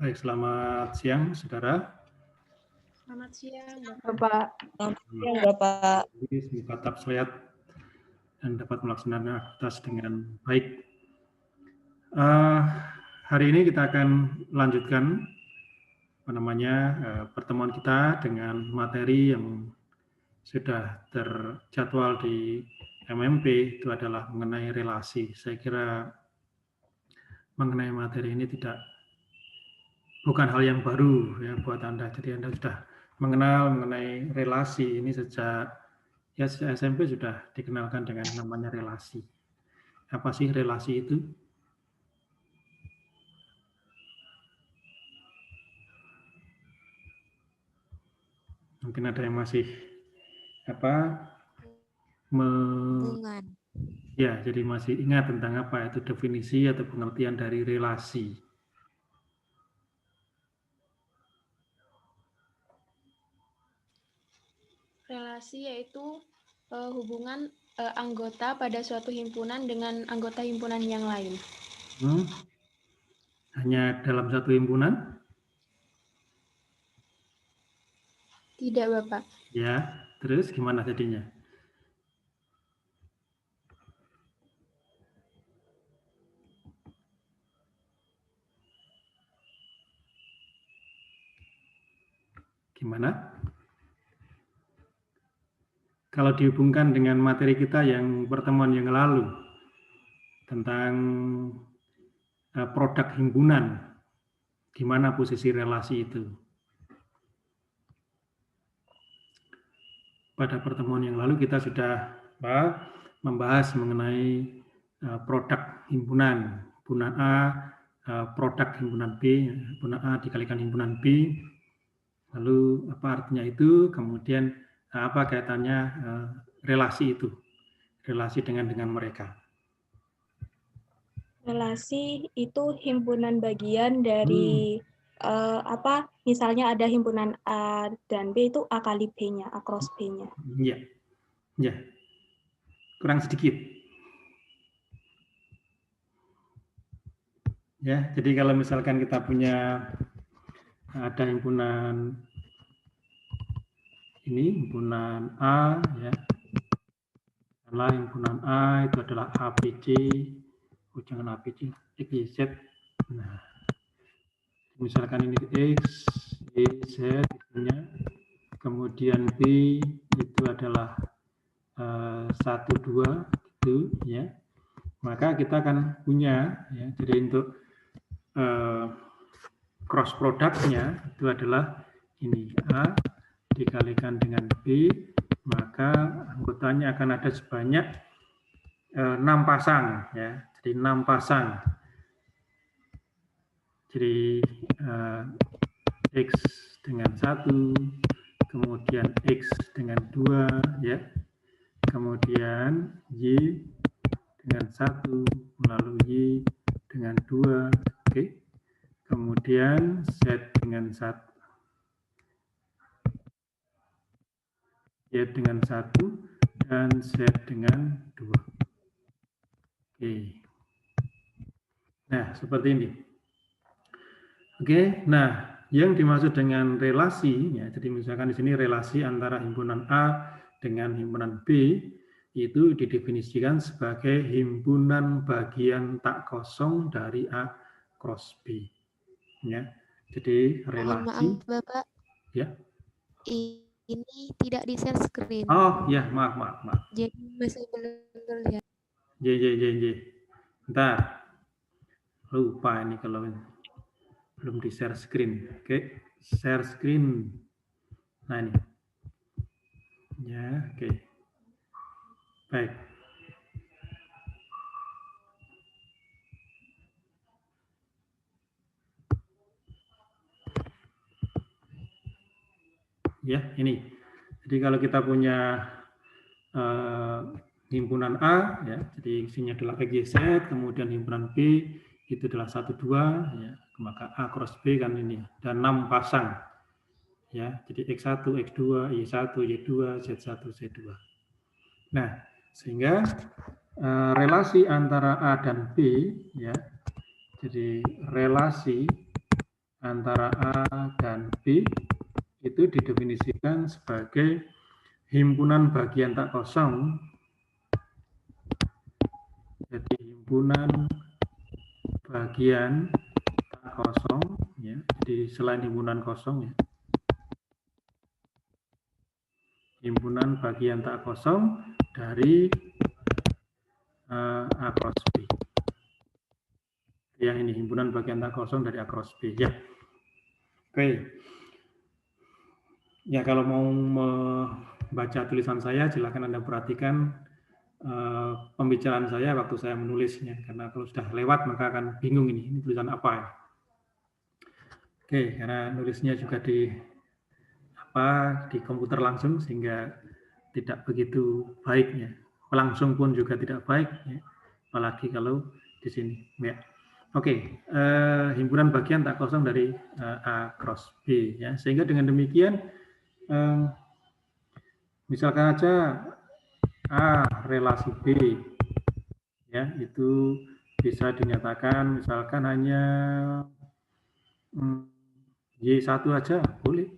Baik, selamat siang, saudara. Selamat siang, Bapak. Bapak. Selamat siang, Bapak. Semoga tetap sehat dan dapat melaksanakan aktivitas dengan baik. Hari ini kita akan lanjutkan pertemuan kita dengan materi yang sudah terjadwal di MMP, itu adalah mengenai relasi. Saya kira mengenai materi ini bukan hal yang baru ya buat Anda. Jadi Anda sudah mengenal mengenai relasi ini sejak SMP sudah dikenalkan dengan namanya relasi. Apa sih relasi itu? Mungkin ada yang masih Hubungan. Ya, jadi masih ingat tentang apa itu definisi atau pengertian dari relasi. Relasi yaitu hubungan anggota pada suatu himpunan dengan anggota himpunan yang lain. Hanya dalam satu himpunan? Tidak, Bapak. Ya, terus gimana jadinya? Gimana? Kalau dihubungkan dengan materi kita yang pertemuan yang lalu tentang produk himpunan, di mana posisi relasi itu? Pada pertemuan yang lalu kita sudah membahas mengenai produk himpunan, himpunan A, produk himpunan B, himpunan A dikalikan himpunan B. Lalu apa artinya itu? Kemudian apa kaitannya relasi itu? Relasi dengan mereka. Relasi itu himpunan bagian dari misalnya ada himpunan A dan B, itu A kali B-nya, A cross B-nya. Iya. Ya. Kurang sedikit. Ya, jadi kalau misalkan kita punya ada himpunan ini, himpunan A, ya. Adalah himpunan A itu adalah ABC, jangan ABC, XYZ. Nah, misalkan ini X, Y, Z, kemudian B itu adalah 1, 2, itu ya. Maka kita akan punya, ya, jadi untuk cross produknya itu adalah ini A dikalikan dengan B, maka anggotanya akan ada sebanyak 6 pasang, ya. Jadi 6 pasang. Jadi X dengan 1, kemudian X dengan 2, ya. Kemudian Y dengan 1, lalu Y dengan 2, oke. Kemudian Z dengan 1, Y dengan 1, dan Z dengan 2. Oke. Nah, seperti ini. Oke, nah yang dimaksud dengan relasi, ya, jadi misalkan di sini relasi antara himpunan A dengan himpunan B itu didefinisikan sebagai himpunan bagian tak kosong dari A cross B. Ya, jadi relasi. Mohon maaf, Bapak. Ya. Ini tidak di share screen. Oh ya, maaf. Jadi masih belum terlihat. Bentar. Lupa ini kalau belum di share screen. Oke, share screen. Nah ini. Ya, oke. Baik. Ya, ini. Jadi kalau kita punya himpunan A, ya, jadi isinya adalah XYZ, kemudian himpunan B itu adalah 1, 2, ya, maka A cross B kan ini, dan 6 pasang. Ya, jadi X1, X2, Y1, Y2, Z1, Z2. Nah, sehingga relasi antara A dan B, ya, jadi relasi antara A dan B itu didefinisikan sebagai himpunan bagian tak kosong. Jadi himpunan bagian tak kosong, ya. Jadi selain himpunan kosong, ya. Himpunan bagian tak kosong dari A cross B. Ya, ini himpunan bagian tak kosong dari A cross B. Ya. Oke. Ya, kalau mau membaca tulisan saya, silakan Anda perhatikan pembicaraan saya waktu saya menulisnya, karena kalau sudah lewat maka akan bingung ini tulisan apa ya. Oke, karena nulisnya juga di komputer langsung sehingga tidak begitu baiknya. Langsung pun juga tidak baik, ya. Apalagi kalau di sini. Ya. Oke, himpunan bagian tak kosong dari A cross B, ya. Sehingga dengan demikian, misalkan aja A relasi B, ya, itu bisa dinyatakan misalkan hanya Y1 aja boleh.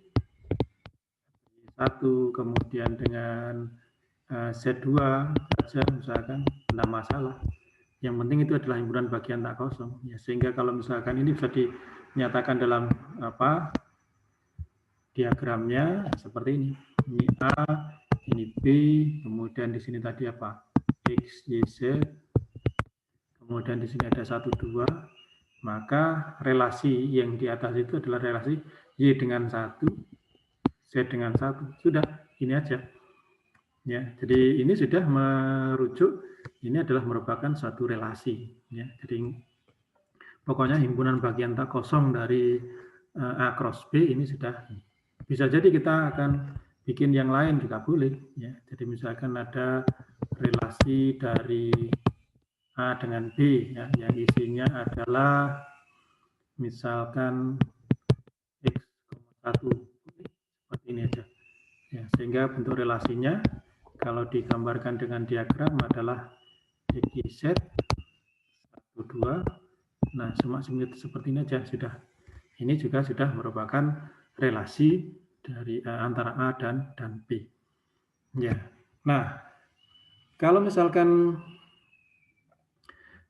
Y1 kemudian dengan Z2 saja misalkan, tidak masalah. Yang penting itu adalah himpunan bagian tak kosong. Ya, sehingga kalau misalkan ini bisa dinyatakan dalam diagramnya seperti ini. Ini A, ini B, kemudian di sini tadi apa? X, Y, Z. Kemudian di sini ada 1, 2. Maka relasi yang di atas itu adalah relasi Y dengan 1, Z dengan 1. Sudah, ini aja. Ya, jadi ini sudah merujuk, ini adalah merupakan satu relasi. Ya, jadi pokoknya himpunan bagian tak kosong dari A cross B ini sudah. Bisa jadi kita akan bikin yang lain juga boleh. Ya, jadi misalkan ada relasi dari A dengan B, ya, yang isinya adalah misalkan X,1, seperti ini aja. Ya, sehingga bentuk relasinya kalau digambarkan dengan diagram adalah XYZ 1, 2. Nah, seperti ini aja sudah. Ini juga sudah merupakan relasi dari antara A dan B. Ya. Nah, kalau misalkan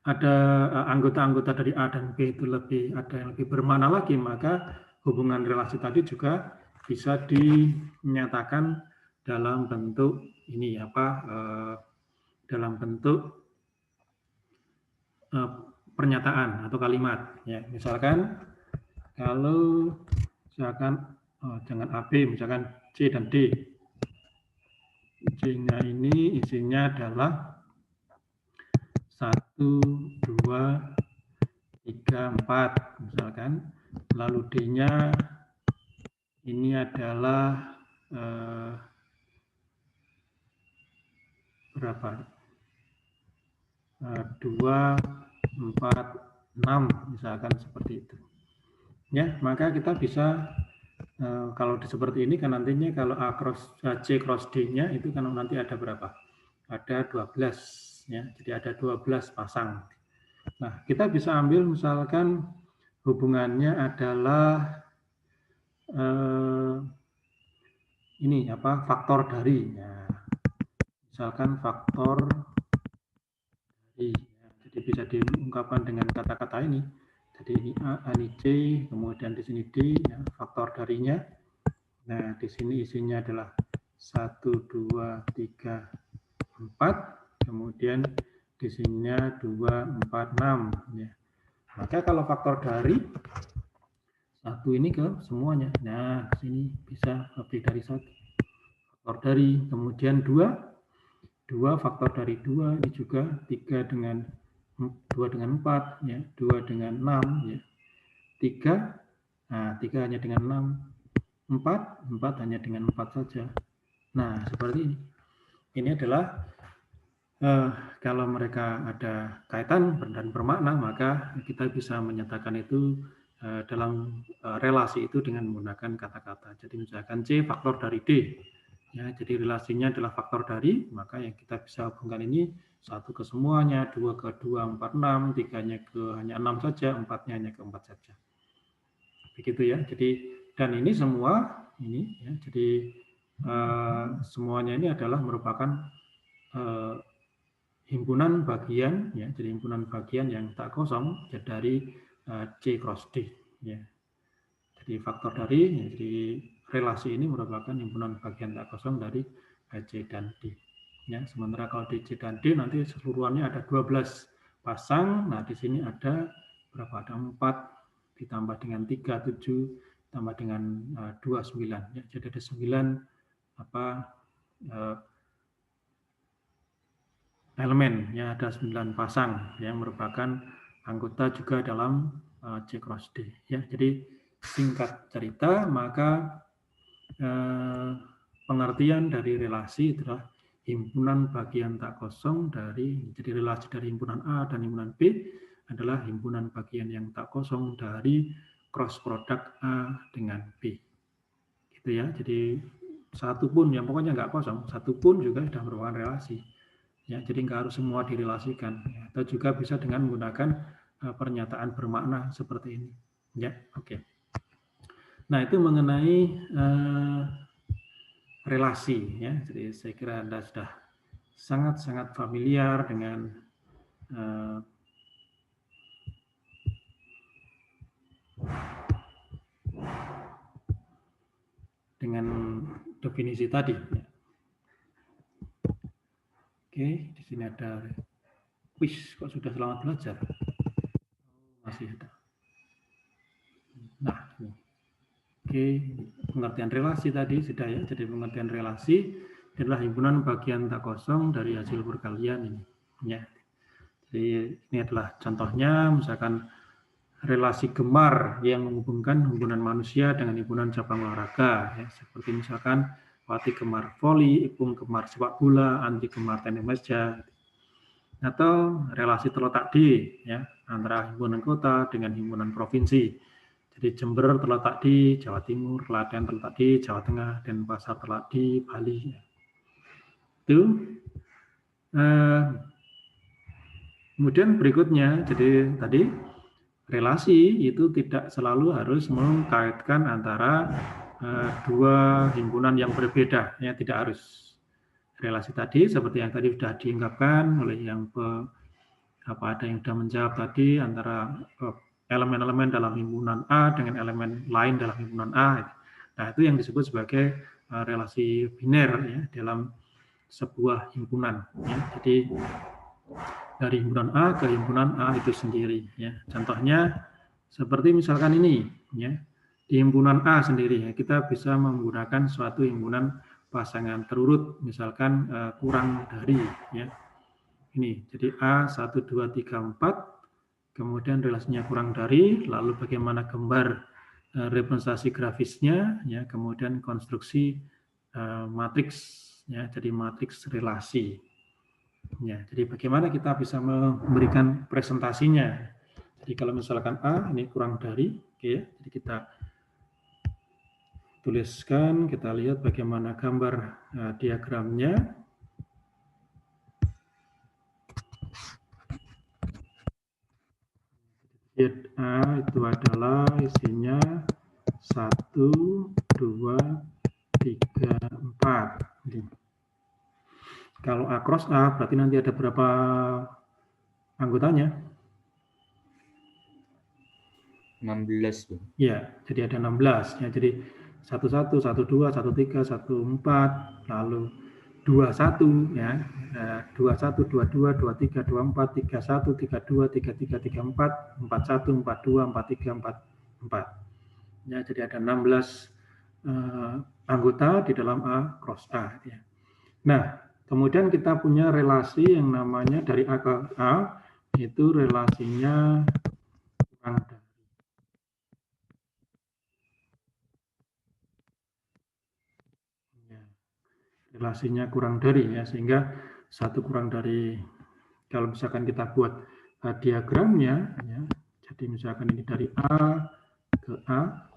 ada anggota-anggota dari A dan B itu ada yang lebih bermakna lagi, maka hubungan relasi tadi juga bisa dinyatakan dalam bentuk ini dalam bentuk pernyataan atau kalimat. Ya, misalkan kalau misalkan jangan AB, misalkan C dan D. C-nya ini isinya adalah 1, 2, 3, 4 misalkan, lalu D-nya ini adalah berapa? 2, 4, 6 misalkan seperti itu. Ya, maka kita bisa kalau seperti ini kan nantinya kalau C cross D-nya itu kan nanti ada berapa? Ada 12. Ya, jadi ada 12 pasang. Nah, kita bisa ambil misalkan hubungannya adalah ini faktor dari. Ya. Misalkan faktor dari. Ya. Jadi bisa diungkapkan dengan kata-kata ini. Jadi ini A, ini C, kemudian di sini D, ya, faktor darinya. Nah, di sini isinya adalah 1, 2, 3, 4. Kemudian di sininya 2, 4, 6. Ya. Maka kalau faktor dari 1 ini ke semuanya. Nah, sini bisa lebih dari 1. Faktor dari, kemudian 2 faktor dari 2 ini juga 3 dengan 2 dengan 4, ya, 2 dengan 6, ya. 3 hanya dengan 6. 4 hanya dengan 4 saja. Nah, seperti ini. Ini adalah kalau mereka ada kaitan dan bermakna, maka kita bisa menyatakan itu dalam relasi itu dengan menggunakan kata-kata. Jadi misalkan C faktor dari D, ya, jadi relasinya adalah faktor dari, maka yang kita bisa hubungkan ini 1 ke semuanya, 2 ke 2, 4, 6, 3-nya ke hanya 6 saja, 4-nya hanya ke 4 saja. begitu ya. Jadi dan ini semua ini ya, jadi semuanya ini adalah merupakan himpunan bagian ya, jadi himpunan bagian yang tak kosong dari C cross D ya. Jadi faktor dari ya, jadi relasi ini merupakan himpunan bagian tak kosong dari C dan D ya. Sementara kalau di C dan D nanti keseluruhannya ada 12 pasang. Nah, di sini ada berapa? Ada 4 ditambah dengan 3 7 tambah dengan 2 9 ya. Jadi ada 9 elemen ya, ada 9 pasang yang merupakan anggota juga dalam C cross D ya. Jadi singkat cerita maka pengertian dari relasi adalah himpunan bagian tak kosong dari, jadi relasi dari himpunan A dan himpunan B adalah himpunan bagian yang tak kosong dari cross product A dengan B gitu ya. Jadi satu pun yang pokoknya nggak kosong, satu pun juga sudah merupakan relasi. Ya, jadi nggak harus semua direlasikan. Ya, atau juga bisa dengan menggunakan pernyataan bermakna seperti ini. Ya, oke. Nah, itu mengenai relasi. Ya, jadi saya kira Anda sudah sangat-sangat familiar dengan definisi tadi. Ya. Oke, di sini ada quiz, kok sudah selamat belajar? Masih ada. Nah, ini. Oke, pengertian relasi tadi sudah ya. Jadi pengertian relasi adalah himpunan bagian tak kosong dari hasil perkalian ini. Ya. Jadi ini adalah contohnya, misalkan relasi gemar yang menghubungkan himpunan manusia dengan himpunan cabang olahraga. Ya. Seperti misalkan Wati gemar voli, Ipung gemar sepak bola, Andri gemar tenis meja. Atau relasi terletak di ya, antara himpunan kota dengan himpunan provinsi. Jadi Jember terletak di Jawa Timur, Klaten terletak di Jawa Tengah, dan Denpasar terletak di Bali. Itu. Kemudian berikutnya, jadi tadi relasi itu tidak selalu harus mengkaitkan antara dua himpunan yang berbeda, ya tidak harus. Relasi tadi seperti yang tadi sudah diungkapkan oleh yang ada yang sudah menjawab tadi antara elemen-elemen dalam himpunan A dengan elemen lain dalam himpunan A. Nah, itu yang disebut sebagai relasi biner ya dalam sebuah himpunan ya. Jadi dari himpunan A ke himpunan A itu sendiri ya. Contohnya seperti misalkan ini ya. Di himpunan A sendiri ya, kita bisa menggunakan suatu himpunan pasangan terurut, misalkan kurang dari ya. Ini jadi A 1 2 3 4, kemudian relasinya kurang dari, lalu bagaimana gambar representasi grafisnya ya, kemudian konstruksi matriks ya, jadi matriks relasi. Ya, jadi bagaimana kita bisa memberikan presentasinya. Jadi kalau misalkan A ini kurang dari, oke ya, jadi kita tuliskan, kita lihat bagaimana gambar diagramnya. A itu adalah isinya 1, 2, 3, 4. Kalau A cross A berarti nanti ada berapa anggotanya? 16. Ya, jadi ada 16. Ya, jadi 11, 12, 13, 14, lalu 21 ya. 21, 22, 23, 24, 31, 32, 33, 34, 41, 42, 43, 44. Ya, jadi ada 16 anggota di dalam A cross A ya. Nah, kemudian kita punya relasi yang namanya dari A ke A, itu relasinya kurang dari. Relasinya kurang dari ya, sehingga satu kurang dari, kalau misalkan kita buat diagramnya ya, jadi misalkan ini dari A ke A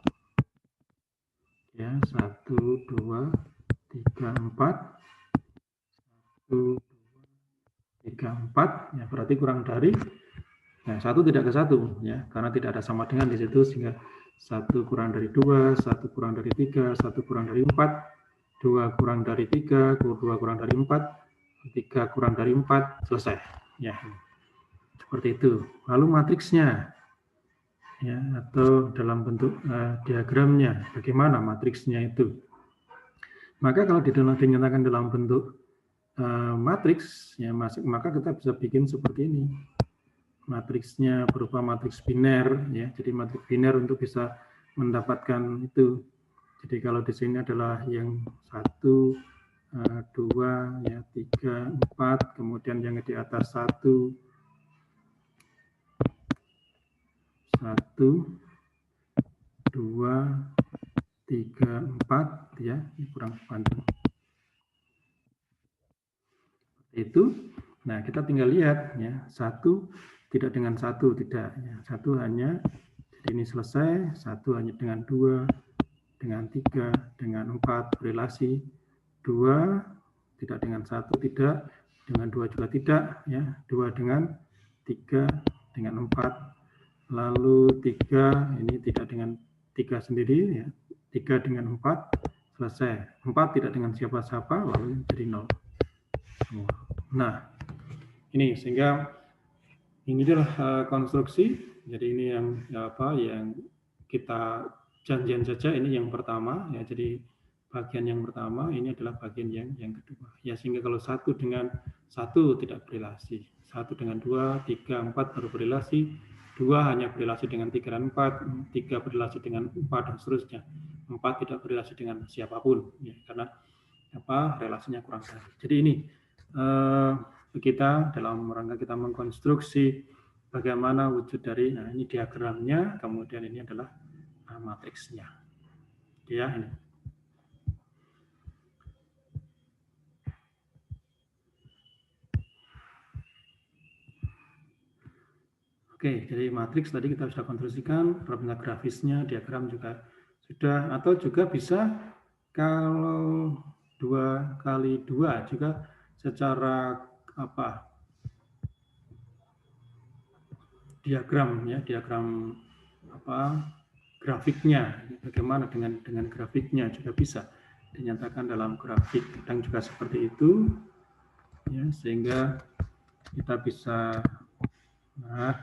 ya, 1, 2, 3, 4, 1, 2, 3, 4 ya, berarti kurang dari. Nah, 1 tidak ke 1 ya, karena tidak ada sama dengan di situ, sehingga 1 kurang dari 2, 1 kurang dari 3, 1 kurang dari 4, 2 kurang dari 3, 2 kurang dari 4, 3 kurang dari 4, selesai. Ya, seperti itu. Lalu matriksnya, ya, atau dalam bentuk diagramnya, bagaimana matriksnya itu? Maka kalau dinyatakan dalam bentuk matriks, ya, maka kita bisa bikin seperti ini. Matriksnya berupa matriks biner, ya. Jadi matriks biner untuk bisa mendapatkan itu. Jadi kalau di sini adalah yang 1, 2, ya, 3, 4, kemudian yang di atas 1, 2, 3, 4, ya, ini kurang panjang. Itu, nah kita tinggal lihat, ya, 1 tidak dengan 1, tidak, ya, 1 hanya, jadi ini selesai, 1 hanya dengan 2, dengan 3, dengan 4 berelasi, 2 tidak dengan 1, tidak, dengan 2 juga tidak, ya, 2 dengan 3, dengan 4, lalu 3 ini tidak dengan 3 sendiri, ya, 3 dengan 4, selesai, 4 tidak dengan siapa-siapa, lalu jadi 0. Nah, ini sehingga ini adalah konstruksi. Jadi ini yang yang kita janjian saja, ini yang pertama, ya. Jadi bagian yang pertama ini adalah bagian yang kedua. Ya, sehingga kalau 1 dengan 1 tidak berelasi, 1 dengan 2, 3, 4 baru berelasi, 2 hanya berelasi dengan 3 dan 4, 3 berelasi dengan 4 dan seterusnya. 4 tidak berelasi dengan siapapun, ya, karena relasinya kurang satu. Jadi ini kita dalam rangka kita mengkonstruksi bagaimana wujud dari, nah ini diagramnya, kemudian ini adalah matriksnya, ya, ini. Oke, jadi matriks tadi kita sudah konstruksikan, bentuk grafisnya, diagram juga sudah, atau juga bisa kalau 2 kali 2 juga secara diagram, ya, diagram grafiknya, bagaimana dengan grafiknya juga bisa dinyatakan dalam grafik, dan juga seperti itu, ya, sehingga kita bisa, nah,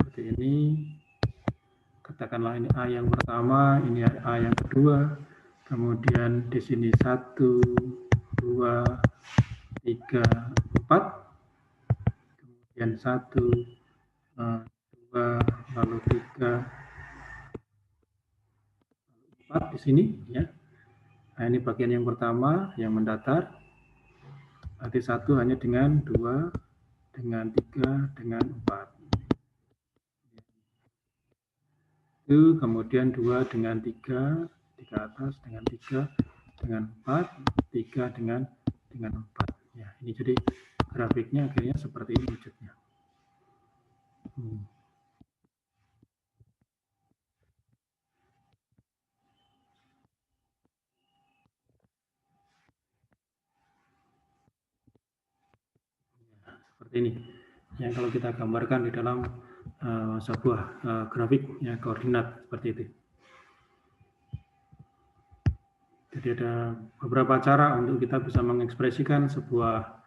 seperti ini, katakanlah ini A yang pertama, ini A yang kedua, kemudian di sini 1, 2, 3, 4, kemudian 1, 2, lalu 3, 4 di sini, ya. Nah, ini bagian yang pertama yang mendatar. Berarti 1 hanya dengan 2, dengan 3, dengan 4. Itu kemudian 2 dengan 3, 3 atas dengan 3, dengan 4, 3 dengan 4. Ya, ini jadi grafiknya akhirnya seperti ini wujudnya. Seperti ini yang kalau kita gambarkan di dalam sebuah grafik, ya, koordinat seperti itu. Jadi ada beberapa cara untuk kita bisa mengekspresikan sebuah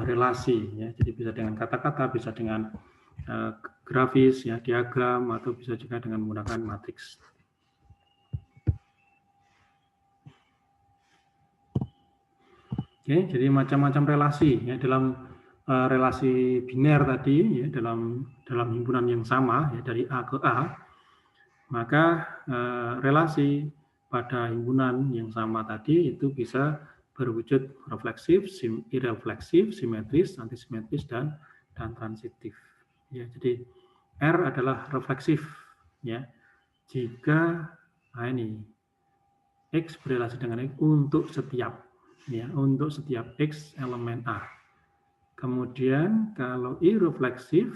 relasi, ya. Jadi bisa dengan kata-kata, bisa dengan grafis, ya, diagram, atau bisa juga dengan menggunakan matriks. Oke, jadi macam-macam relasi, ya, dalam relasi biner tadi, ya, dalam himpunan yang sama, ya, dari A ke A, maka relasi pada himpunan yang sama tadi itu bisa berwujud refleksif, irefleksif, simetris, antisimetris, dan transitif. Ya, jadi R adalah refleksif, ya, jika ini X berrelasi dengan X untuk setiap, ya, untuk setiap X elemen A. Kemudian kalau irefleksif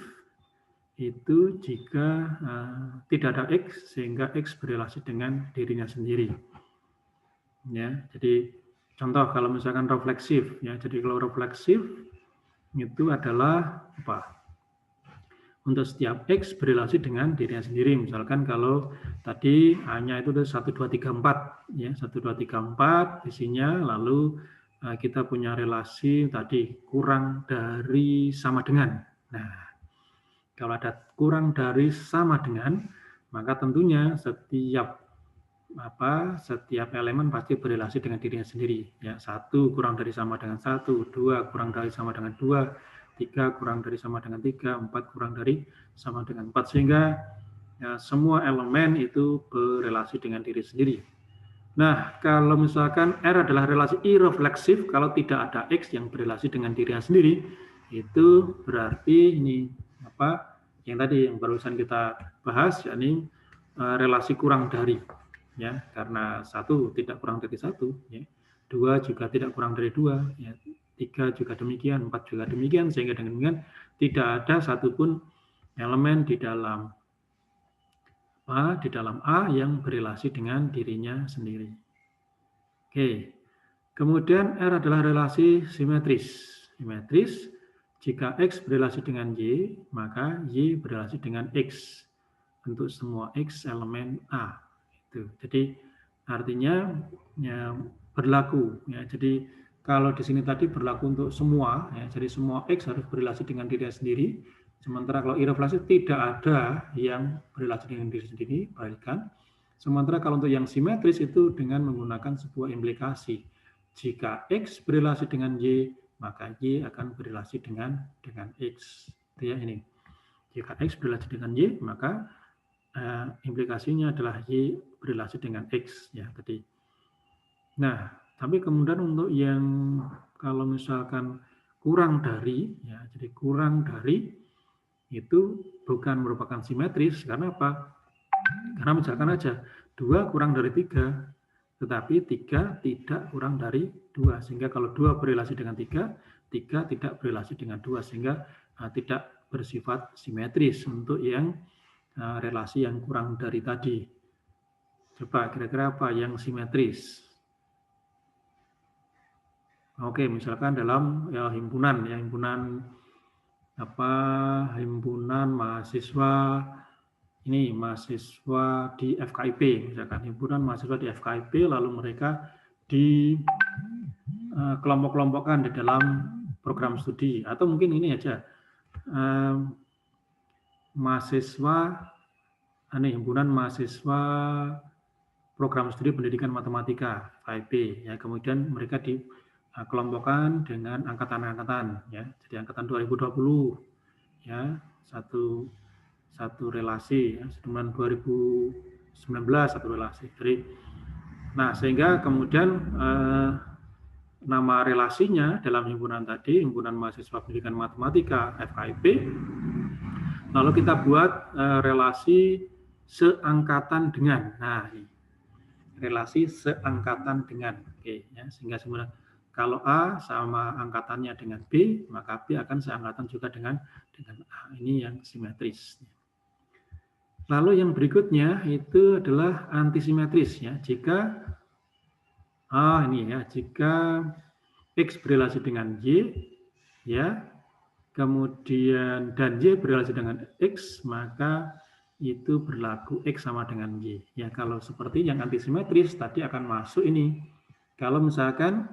itu jika tidak ada X sehingga X berrelasi dengan dirinya sendiri. Ya, jadi contoh kalau misalkan refleksif, ya, jadi kalau refleksif itu adalah untuk setiap X berrelasi dengan dirinya sendiri. Misalkan kalau tadi A-nya itu 1, 2, 3, 4. Ya, 1, 2, 3, 4 isinya, lalu kita punya relasi tadi kurang dari sama dengan. Nah, kalau ada kurang dari sama dengan, maka tentunya setiap elemen pasti berrelasi dengan dirinya sendiri. Ya, 1 kurang dari sama dengan 1, 2 kurang dari sama dengan 2, 3 kurang dari sama dengan 3, 4 kurang dari sama dengan 4. Sehingga ya, semua elemen itu berrelasi dengan diri sendiri. Nah, kalau misalkan R adalah relasi irrefleksif, kalau tidak ada X yang berrelasi dengan dirinya sendiri, itu berarti ini yang tadi yang barusan kita bahas, yakni relasi kurang dari. Ya, karena 1 tidak kurang dari 1, ya. 2 juga tidak kurang dari 2, ya. 3 juga demikian, 4 juga demikian, sehingga dengan demikian tidak ada satupun elemen di dalam A yang berrelasi dengan dirinya sendiri. Oke. Kemudian R adalah relasi simetris. Simetris, jika X berrelasi dengan Y, maka Y berrelasi dengan X untuk semua X elemen A. Jadi artinya ya, berlaku. Ya, jadi kalau di sini tadi berlaku untuk semua, ya, jadi semua X harus berrelasi dengan dirinya sendiri. Sementara kalau irrefleksif tidak ada yang berrelasi dengan diri sendiri, balikan. Sementara kalau untuk yang simetris itu dengan menggunakan sebuah implikasi. Jika X berrelasi dengan Y, maka Y akan berrelasi dengan X. Itu ya ini. Jika X berrelasi dengan Y, maka implikasinya adalah Y berrelasi dengan X. Ya, tadi. Nah, tapi kemudian untuk yang kalau misalkan kurang dari, ya, jadi kurang dari itu bukan merupakan simetris. Karena apa? Karena misalkan aja 2 kurang dari 3, tetapi 3 tidak kurang dari 2. Sehingga kalau 2 berrelasi dengan 3, 3 tidak berrelasi dengan 2. Sehingga tidak bersifat simetris untuk yang relasi yang kurang dari tadi. Coba kira-kira apa yang simetris? Oke, misalkan dalam ya, himpunan himpunan mahasiswa ini mahasiswa di FKIP, misalkan himpunan mahasiswa di FKIP, lalu mereka di kelompok-kelompokkan di dalam program studi, atau mungkin ini aja himpunan mahasiswa program studi pendidikan matematika FKIP, ya, kemudian mereka dikelompokkan dengan angkatan-angkatan, ya, jadi angkatan 2020, ya, satu relasi, ya, 2019 satu relasi. Jadi, nah sehingga kemudian nama relasinya dalam himpunan tadi, himpunan mahasiswa pendidikan matematika FKIP, lalu kita buat relasi seangkatan dengan. Nah, ini relasi seangkatan dengan. Oke, ya, sehingga sebenarnya kalau A sama angkatannya dengan B, maka B akan seangkatan juga dengan A. Ini yang simetris. Lalu yang berikutnya itu adalah antisimetris, ya. Jika jika X berrelasi dengan Y, ya, kemudian dan Y berrelasi dengan X, maka itu berlaku X sama dengan Y. Ya, kalau seperti yang antisimetris tadi akan masuk ini. Kalau misalkan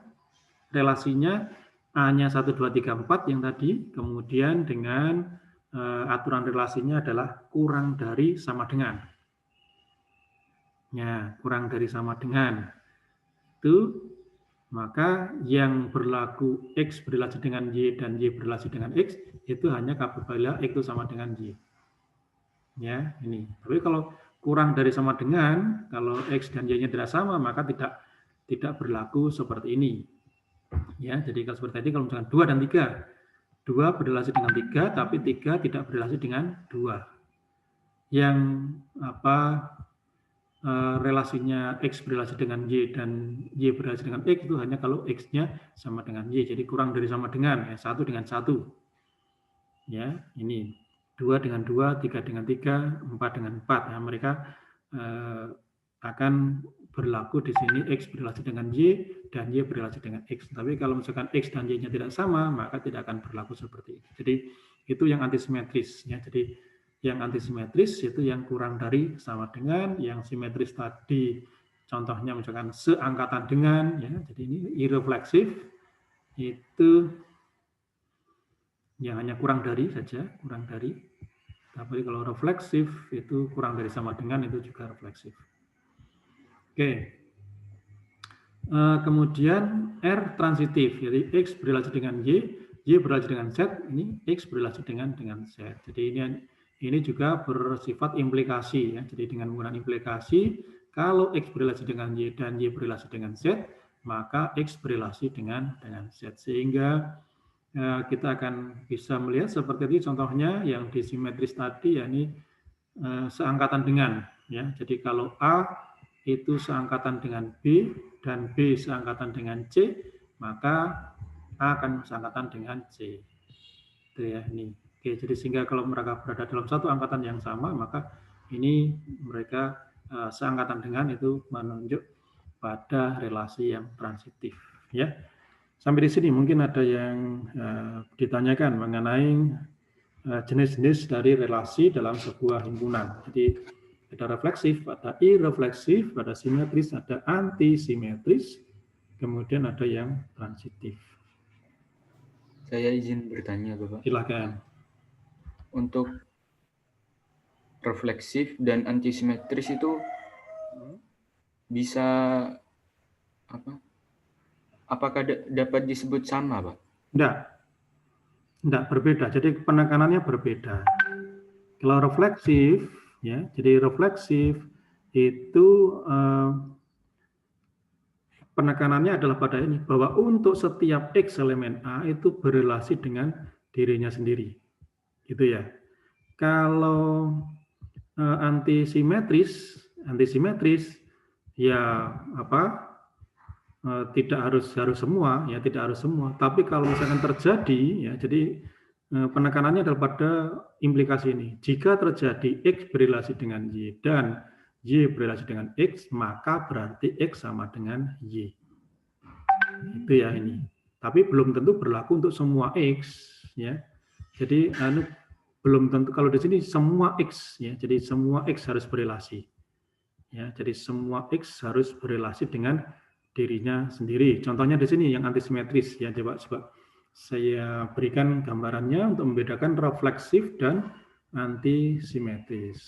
relasinya A-nya 1, 2, 3, 4 yang tadi, kemudian dengan aturan relasinya adalah kurang dari sama dengan. Ya, kurang dari sama dengan. Itu, maka yang berlaku X berrelasi dengan Y dan Y berrelasi dengan X, itu hanya apabila X itu sama dengan Y. Ya, ini. Tapi kalau kurang dari sama dengan, kalau X dan Y-nya tidak sama, maka tidak berlaku seperti ini. Ya, jadi kalau seperti tadi, kalau misalkan 2 dan 3, 2 berrelasi dengan 3, tapi 3 tidak berrelasi dengan 2. Yang relasinya X berrelasi dengan Y dan Y berrelasi dengan X itu hanya kalau X-nya sama dengan Y. Jadi kurang dari sama dengan, ya, 1 dengan 1. Ya, ini 2 dengan 2, 3 dengan 3, 4 dengan 4. Ya, mereka akan berlaku di sini X berrelasi dengan Y dan Y berrelasi dengan X. Tapi kalau misalkan X dan Y-nya tidak sama, maka tidak akan berlaku seperti itu. Jadi itu yang antisimetris ya. Jadi yang antisimetris itu yang kurang dari sama dengan, yang simetris tadi contohnya misalkan seangkatan dengan ya. Jadi ini irrefleksif itu yang hanya kurang dari saja, kurang dari. Tapi kalau refleksif itu kurang dari sama dengan, itu juga refleksif. Oke. Kemudian R transitif, jadi X berrelasi dengan Y berrelasi dengan Z, ini X berrelasi dengan Z. Jadi ini juga bersifat implikasi ya. Jadi dengan menggunakan implikasi, kalau X berrelasi dengan Y dan Y berrelasi dengan Z, maka X berrelasi dengan Z. Sehingga kita akan bisa melihat seperti ini contohnya yang disimetris tadi, yakni seangkatan dengan ya. Jadi kalau A itu seangkatan dengan B dan B seangkatan dengan C, maka A akan seangkatan dengan C. Itu ya ini. Oke, jadi sehingga kalau mereka berada dalam satu angkatan yang sama, maka ini mereka seangkatan dengan, itu menunjuk pada relasi yang transitif ya. Sampai di sini mungkin ada yang ditanyakan mengenai jenis-jenis dari relasi dalam sebuah himpunan. Jadi ada refleksif, ada irrefleksif, ada simetris, ada antisimetris, kemudian ada yang transitif. Saya izin bertanya, Bapak. Silakan. Untuk refleksif dan antisimetris itu bisa apa? Apakah dapat disebut sama, Pak? Enggak, berbeda. Jadi penekanannya berbeda. Kalau refleksif, ya, jadi refleksif itu penekanannya adalah pada ini, bahwa untuk setiap X elemen A itu berrelasi dengan dirinya sendiri. Gitu ya. Kalau antisimetris ya apa? Tidak harus semua, ya tidak harus semua. Tapi kalau misalkan terjadi, ya jadi penekanannya adalah pada implikasi ini. Jika terjadi X berrelasi dengan Y dan Y berrelasi dengan X, maka berarti X sama dengan Y. Itu ya ini. Tapi belum tentu berlaku untuk semua X, ya. Jadi belum tentu, kalau di sini semua X, ya. Jadi semua X harus berrelasi. Ya, jadi semua X harus berrelasi dengan dirinya sendiri. Contohnya di sini yang antisimetris ya, coba saya berikan gambarannya untuk membedakan refleksif dan antisimetris.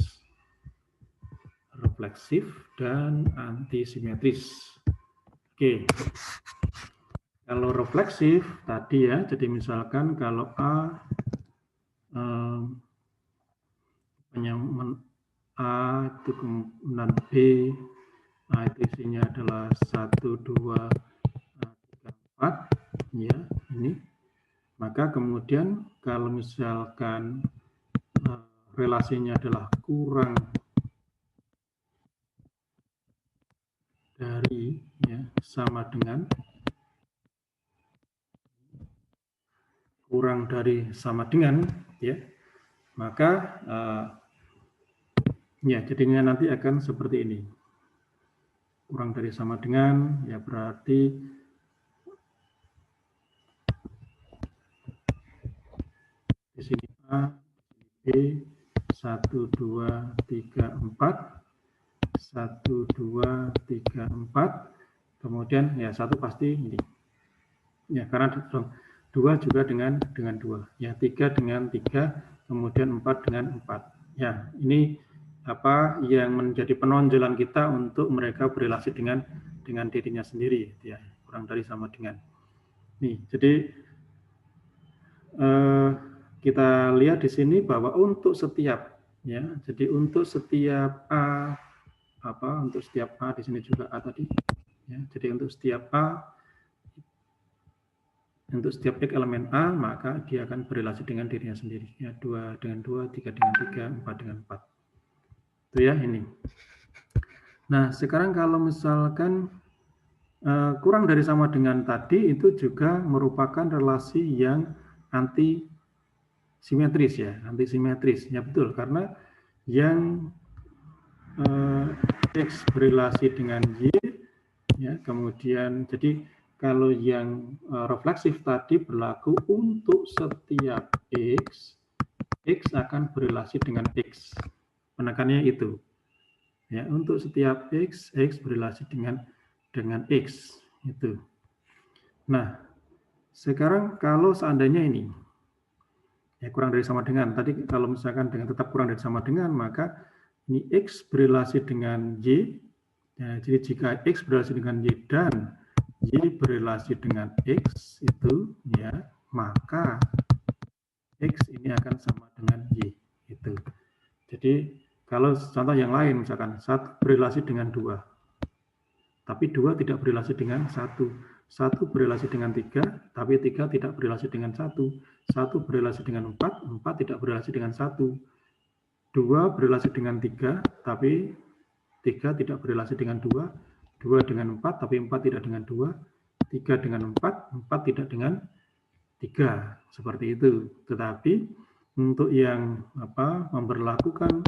Refleksif dan antisimetris. Oke. Kalau refleksif tadi ya, jadi misalkan kalau A itu kemudian B, A itu isinya adalah 1, 2, 3, 4, ya ini. Maka kemudian kalau misalkan relasinya adalah kurang dari, ya, sama dengan, kurang dari sama dengan, ya, maka ya jadinya nanti akan seperti ini. Kurang dari sama dengan, ya berarti di sini A, B, 1, 2, 3, 4, 1, 2, 3, 4, kemudian ya 1 pasti ini. Ya karena 2 juga dengan 2, ya 3 dengan 3, kemudian 4 dengan 4. Ya ini apa yang menjadi penonjolan kita untuk mereka berrelasi dengan dirinya sendiri, ya kurang dari sama dengan. Nih, jadi kita lihat di sini bahwa untuk setiap, ya, jadi untuk setiap A, untuk setiap A di sini juga A tadi, ya, jadi untuk setiap A, untuk setiap X elemen A, maka dia akan berrelasi dengan dirinya sendiri, ya 2 dengan 2, 3 dengan 3, 4 dengan 4. Itu ya ini. Nah, sekarang kalau misalkan kurang dari sama dengan tadi, itu juga merupakan relasi yang antisimetris ya, antisimetris. Ya betul, karena yang X berrelasi dengan Y, ya, kemudian jadi kalau yang refleksif tadi berlaku untuk setiap X, X akan berrelasi dengan X. Penekannya itu. Ya, untuk setiap X berrelasi dengan X. Itu. Nah, sekarang kalau seandainya ini, ya kurang dari sama dengan, tadi kalau misalkan dengan tetap kurang dari sama dengan, maka ini X berrelasi dengan Y. Ya, jadi jika X berrelasi dengan Y dan Y berrelasi dengan X itu, ya, maka X ini akan sama dengan Y. Itu. Jadi kalau contoh yang lain, misalkan 1 berrelasi dengan 2, tapi 2 tidak berrelasi dengan 1. 1 berrelasi dengan 3, tapi 3 tidak berrelasi dengan 1. 1 berrelasi dengan 4, 4 tidak berrelasi dengan 1. 2 berrelasi dengan 3, tapi 3 tidak berrelasi dengan 2. 2 dengan 4, tapi 4 tidak dengan 2. 3 dengan 4, 4 tidak dengan 3. Seperti itu. Tetapi untuk yang memberlakukan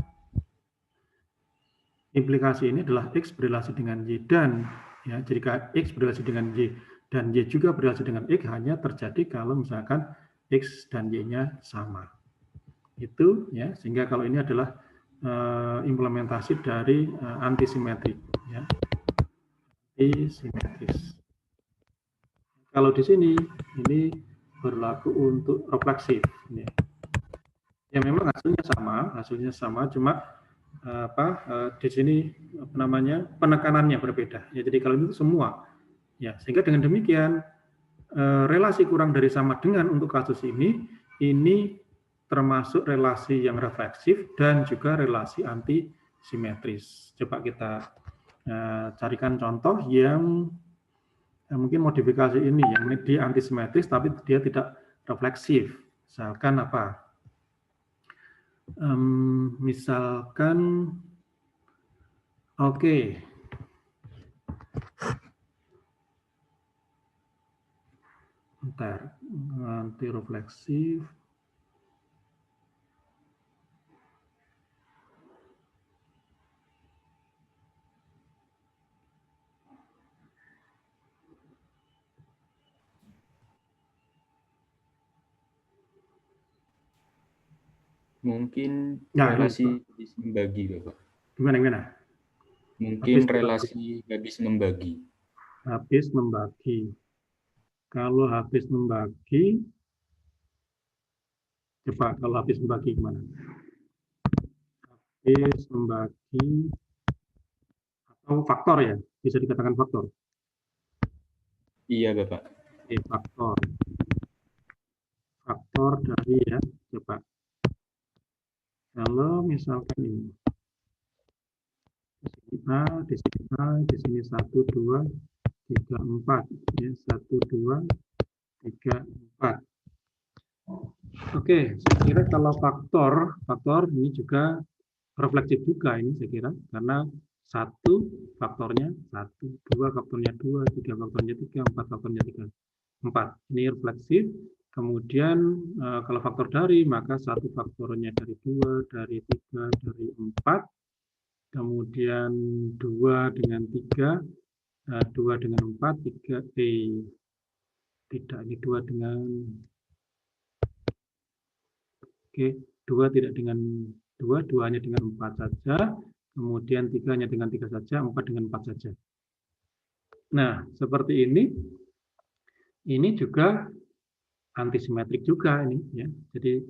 implikasi ini adalah X berrelasi dengan Y dan, ya, jika X berrelasi dengan Y dan Y juga berrelasi dengan X hanya terjadi kalau misalkan X dan Y-nya sama. Itu, ya, sehingga kalau ini adalah implementasi dari antisimetrik, ya. Antisimetris. Kalau di sini ini berlaku untuk refleksif, ya. Ya memang hasilnya sama, cuma di sini penekanannya berbeda. Ya, jadi kalau itu semua, ya, sehingga dengan demikian relasi kurang dari sama dengan untuk kasus ini termasuk relasi yang refleksif dan juga relasi antisimetris. Coba kita carikan contoh yang mungkin modifikasi ini yang dia antisimetris tapi dia tidak refleksif. Misalkan apa? Misalkan oke. Bentar, anti refleksif. Mungkin Nah, relasi habis membagi, Bapak. Gimana? Mungkin relasi habis membagi. Habis membagi. Kalau habis membagi, coba kalau habis membagi gimana? Habis membagi atau faktor, ya, bisa dikatakan faktor. Iya, Bapak. Faktor dari, ya, coba. Kalau misalkan ini di sini A, di sini 1, 2, 3, 4, ya, 1, 2, 3, 4. Oke, saya kira kalau faktor ini juga refleksif juga ini saya kira, karena 1 faktornya 1, 2 faktornya 2, 3 faktornya 3, 4 faktornya 3, 4. Ini refleksif. Kemudian kalau faktor dari, maka 1 faktornya dari 2, dari 3, dari 4. Kemudian 2 dengan 3, 2 dengan 4, 3, tidak, ini 2 dengan, oke, 2 tidak dengan 2, 2 hanya dengan 4 saja, kemudian 3 hanya dengan 3 saja, 4 dengan 4 saja. Nah, seperti ini juga antisimetrik juga ini, ya. Jadi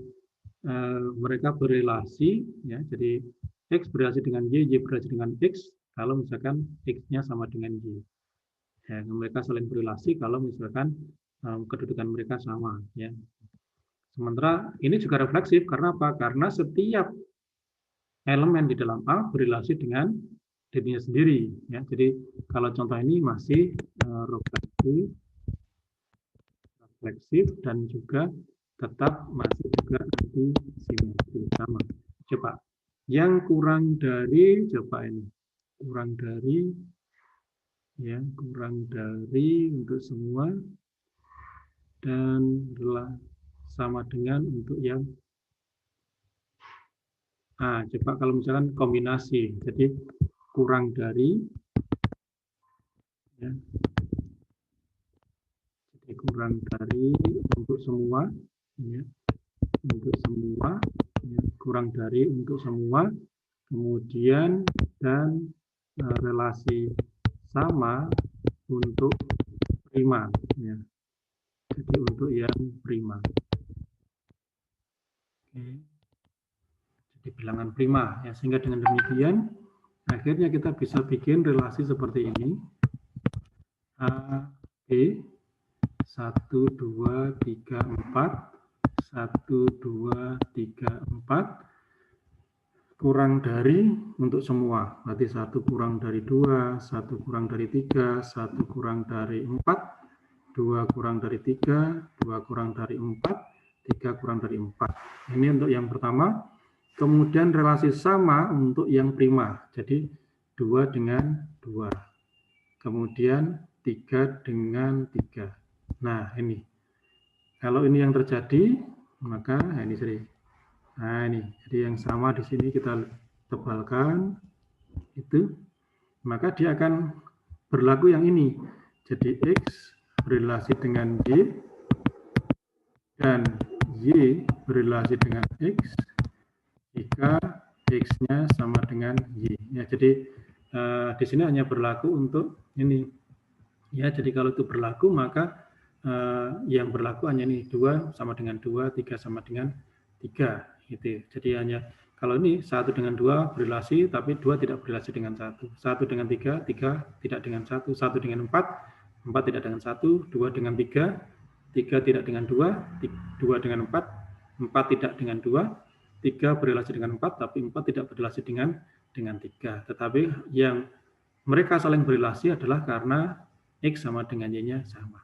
mereka berrelasi, ya. Jadi X berrelasi dengan Y, Y berrelasi dengan X kalau misalkan X-nya sama dengan Y. Ya, mereka saling berrelasi kalau misalkan kedudukan mereka sama, ya. Sementara ini juga refleksif karena apa? Karena setiap elemen di dalam A berrelasi dengan dirinya sendiri, ya. Jadi kalau contoh ini masih refleksif dan juga tetap masih juga antisimetri sama. Coba yang kurang dari, coba ini kurang dari, ya, kurang dari untuk semua dan sama dengan untuk yang coba kalau misalkan kombinasi, jadi kurang dari, ya, jadi kurang dari untuk semua, ya, untuk semua kurang dari untuk semua, kemudian dan relasi sama untuk prima, ya. Jadi untuk yang prima. Oke. Jadi bilangan prima, ya. Sehingga dengan demikian akhirnya kita bisa bikin relasi seperti ini. A, B, 1, 2, 3, 4, 1, 2, 3, 4, kurang dari untuk semua. Berarti 1 kurang dari 2, 1 kurang dari 3, 1 kurang dari 4, 2 kurang dari 3, 2 kurang dari 4, 3 kurang dari 4. Ini untuk yang pertama. Kemudian relasi sama untuk yang prima. Jadi 2 dengan 2. Kemudian 3 dengan 3. Nah, ini. Kalau ini yang terjadi, maka ini seri. Nah, ini. Jadi yang sama di sini kita tebalkan itu, maka dia akan berlaku yang ini. Jadi X berrelasi dengan Y dan Y berrelasi dengan X jika X-nya sama dengan Y. Ya, jadi di sini hanya berlaku untuk ini. Ya, jadi kalau itu berlaku, maka yang berlaku hanya ini, 2 sama dengan 2, 3 sama dengan 3. Gitu. Jadi hanya kalau ini 1 dengan 2 berrelasi, tapi 2 tidak berrelasi dengan 1. 1 dengan 3, 3 tidak dengan 1. 1 dengan 4, 4 tidak dengan 1. 2 dengan 3, 3 tidak dengan 2. 2 dengan 4, 4 tidak dengan 2. 3 berrelasi dengan 4, tapi 4 tidak berrelasi dengan 3. Tetapi yang mereka saling berrelasi adalah karena X sama dengan Y-nya sama.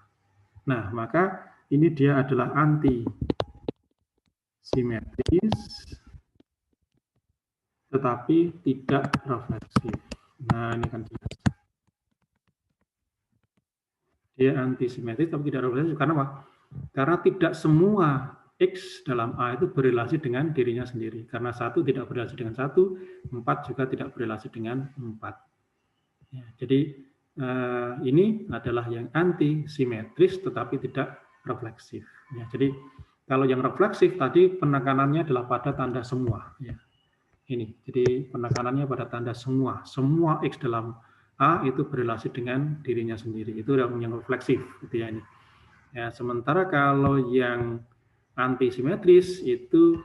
Nah, maka ini dia adalah anti simetris, tetapi tidak refleksif. Nah, ini kan jelas. Dia anti simetris, tapi tidak refleksif. Karena apa? Karena tidak semua X dalam A itu berrelasi dengan dirinya sendiri. Karena 1 tidak berrelasi dengan 1, 4 juga tidak berrelasi dengan 4. Ya, jadi ini adalah yang anti simetris tetapi tidak refleksif. Ya, jadi kalau yang refleksif tadi penekanannya adalah pada tanda semua. Ya. Ini, jadi penekanannya pada tanda semua. Semua X dalam A itu berrelasi dengan dirinya sendiri. Itu yang refleksif. Gitu ya, ini. Ya, sementara kalau yang anti simetris itu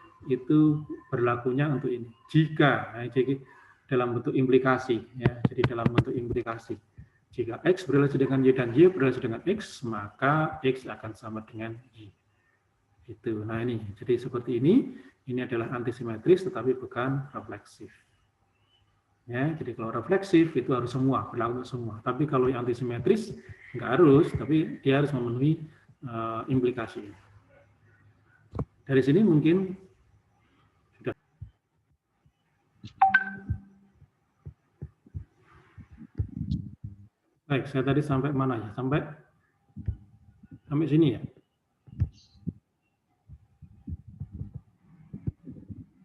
berlakunya untuk ini. Jika, jadi dalam bentuk implikasi. Ya, jadi dalam bentuk implikasi. Jika X berrelasi dengan Y dan Y berrelasi dengan X, maka X akan sama dengan Y. Itu. Nah ini, jadi seperti ini adalah antisimetris tetapi bukan refleksif. Ya, jadi kalau refleksif itu harus semua, berlaku semua. Tapi kalau yang antisimetris nggak harus, tapi dia harus memenuhi implikasi. Dari sini mungkin sudah. Baik, saya tadi sampai mana ya? Sampai sini ya?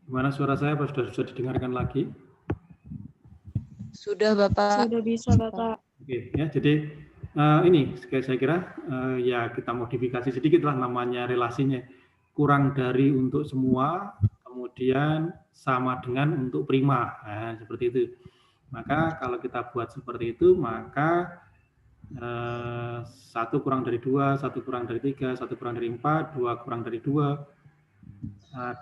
Gimana suara saya? Apa sudah didengarkan lagi? Sudah, Bapak. Sudah bisa, Bapak. Oke, ya. Jadi ini saya kira ya kita modifikasi sedikit lah namanya relasinya. Kurang dari untuk semua, kemudian sama dengan untuk prima. Nah, seperti itu. Maka kalau kita buat seperti itu, maka 1 kurang dari 2, 1 kurang dari 3, 1 kurang dari 4, 2 kurang dari 2,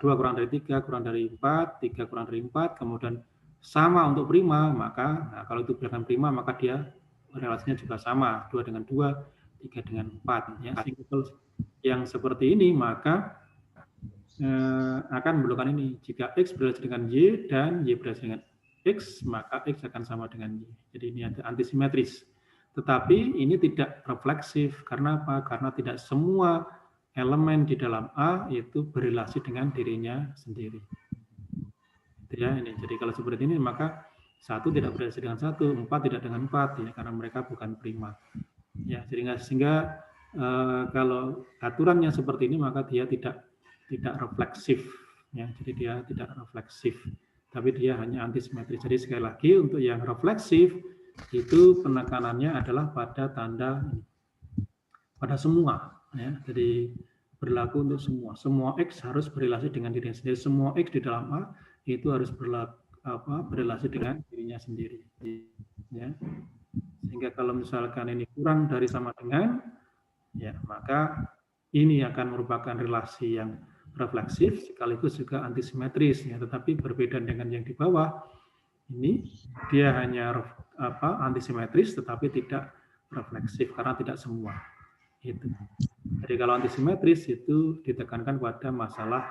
2 kurang dari 3, kurang dari 4, 3 kurang dari 4, kemudian sama untuk prima, maka kalau itu bilangan prima, maka dia relasinya juga sama, 2 dengan 2, 3 dengan 4. Ya. Yang seperti ini, maka akan memerlukan ini. Jika X berrelasi dengan Y dan Y berrelasi dengan X, maka X akan sama dengan Y. Jadi ini ada antisimetris. Tetapi ini tidak refleksif. Karena apa? Karena tidak semua elemen di dalam A itu berrelasi dengan dirinya sendiri. Ya, ini. Jadi kalau seperti ini, maka 1 tidak berrelasi dengan 1, 4 tidak dengan 4, ya, karena mereka bukan prima. Ya, sehingga kalau aturannya seperti ini, maka dia tidak refleksif. Ya, jadi dia tidak refleksif. Tapi dia hanya antisimetris. Jadi sekali lagi untuk yang refleksif itu penekanannya adalah pada tanda pada semua. Ya. Jadi berlaku untuk semua. Semua X harus berrelasi dengan dirinya sendiri. Semua X di dalam A itu harus berrelasi dengan dirinya sendiri. Ya. Sehingga kalau misalkan ini kurang dari sama dengan, ya maka ini akan merupakan relasi yang refleksif sekaligus juga antisimetris. Ya. Tetapi berbeda dengan yang di bawah, ini dia hanya antisimetris tetapi tidak refleksif karena tidak semua. Itu. Jadi kalau antisimetris itu ditekankan pada masalah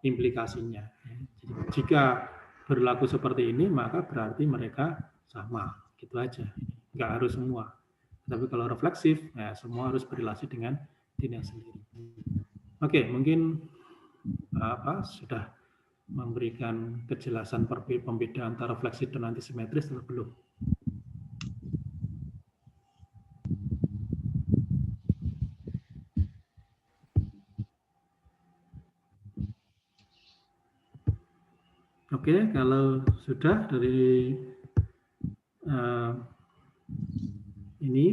implikasinya. Jadi, jika berlaku seperti ini maka berarti mereka sama, gitu aja. Nggak harus semua. Tapi kalau refleksif, ya semua harus berrelasi dengan dirinya sendiri. Oke, mungkin sudah memberikan kejelasan pembedaan antara refleksif dan antisimetris atau belum? Oke, kalau sudah dari ini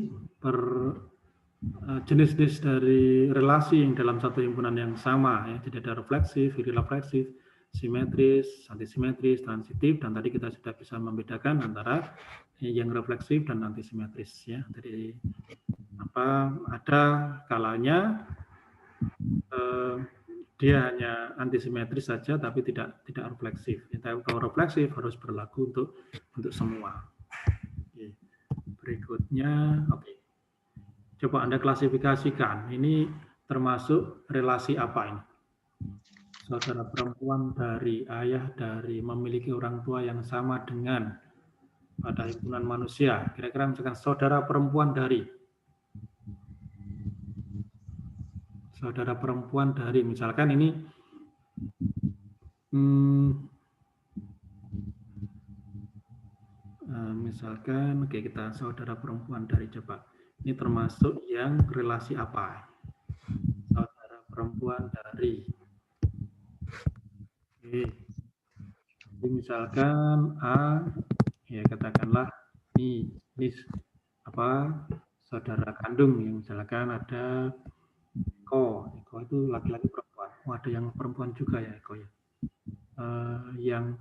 jenis-jenis dari relasi yang dalam satu himpunan yang sama, ya. Jadi ada refleksif, irrefleksif, simetris, antisimetris, transitif, dan tadi kita sudah bisa membedakan antara yang refleksif dan antisimetris. Ya. Jadi ada kalanya dia hanya antisimetris saja, tapi tidak refleksif. Kalau refleksif harus berlaku untuk semua. Oke. Berikutnya, oke. Coba Anda klasifikasikan. Ini termasuk relasi apa ini? Saudara perempuan dari ayah dari memiliki orang tua yang sama dengan pada himpunan manusia. Kira-kira misalkan saudara perempuan dari misalkan ini misalkan oke, kita saudara perempuan dari, coba ini termasuk yang relasi apa? Saudara perempuan dari, oke. Jadi misalkan A, ya katakanlah ini saudara kandung, yang misalkan ada Eko itu laki-laki perempuan. Ada yang perempuan juga ya Eko ya. Yang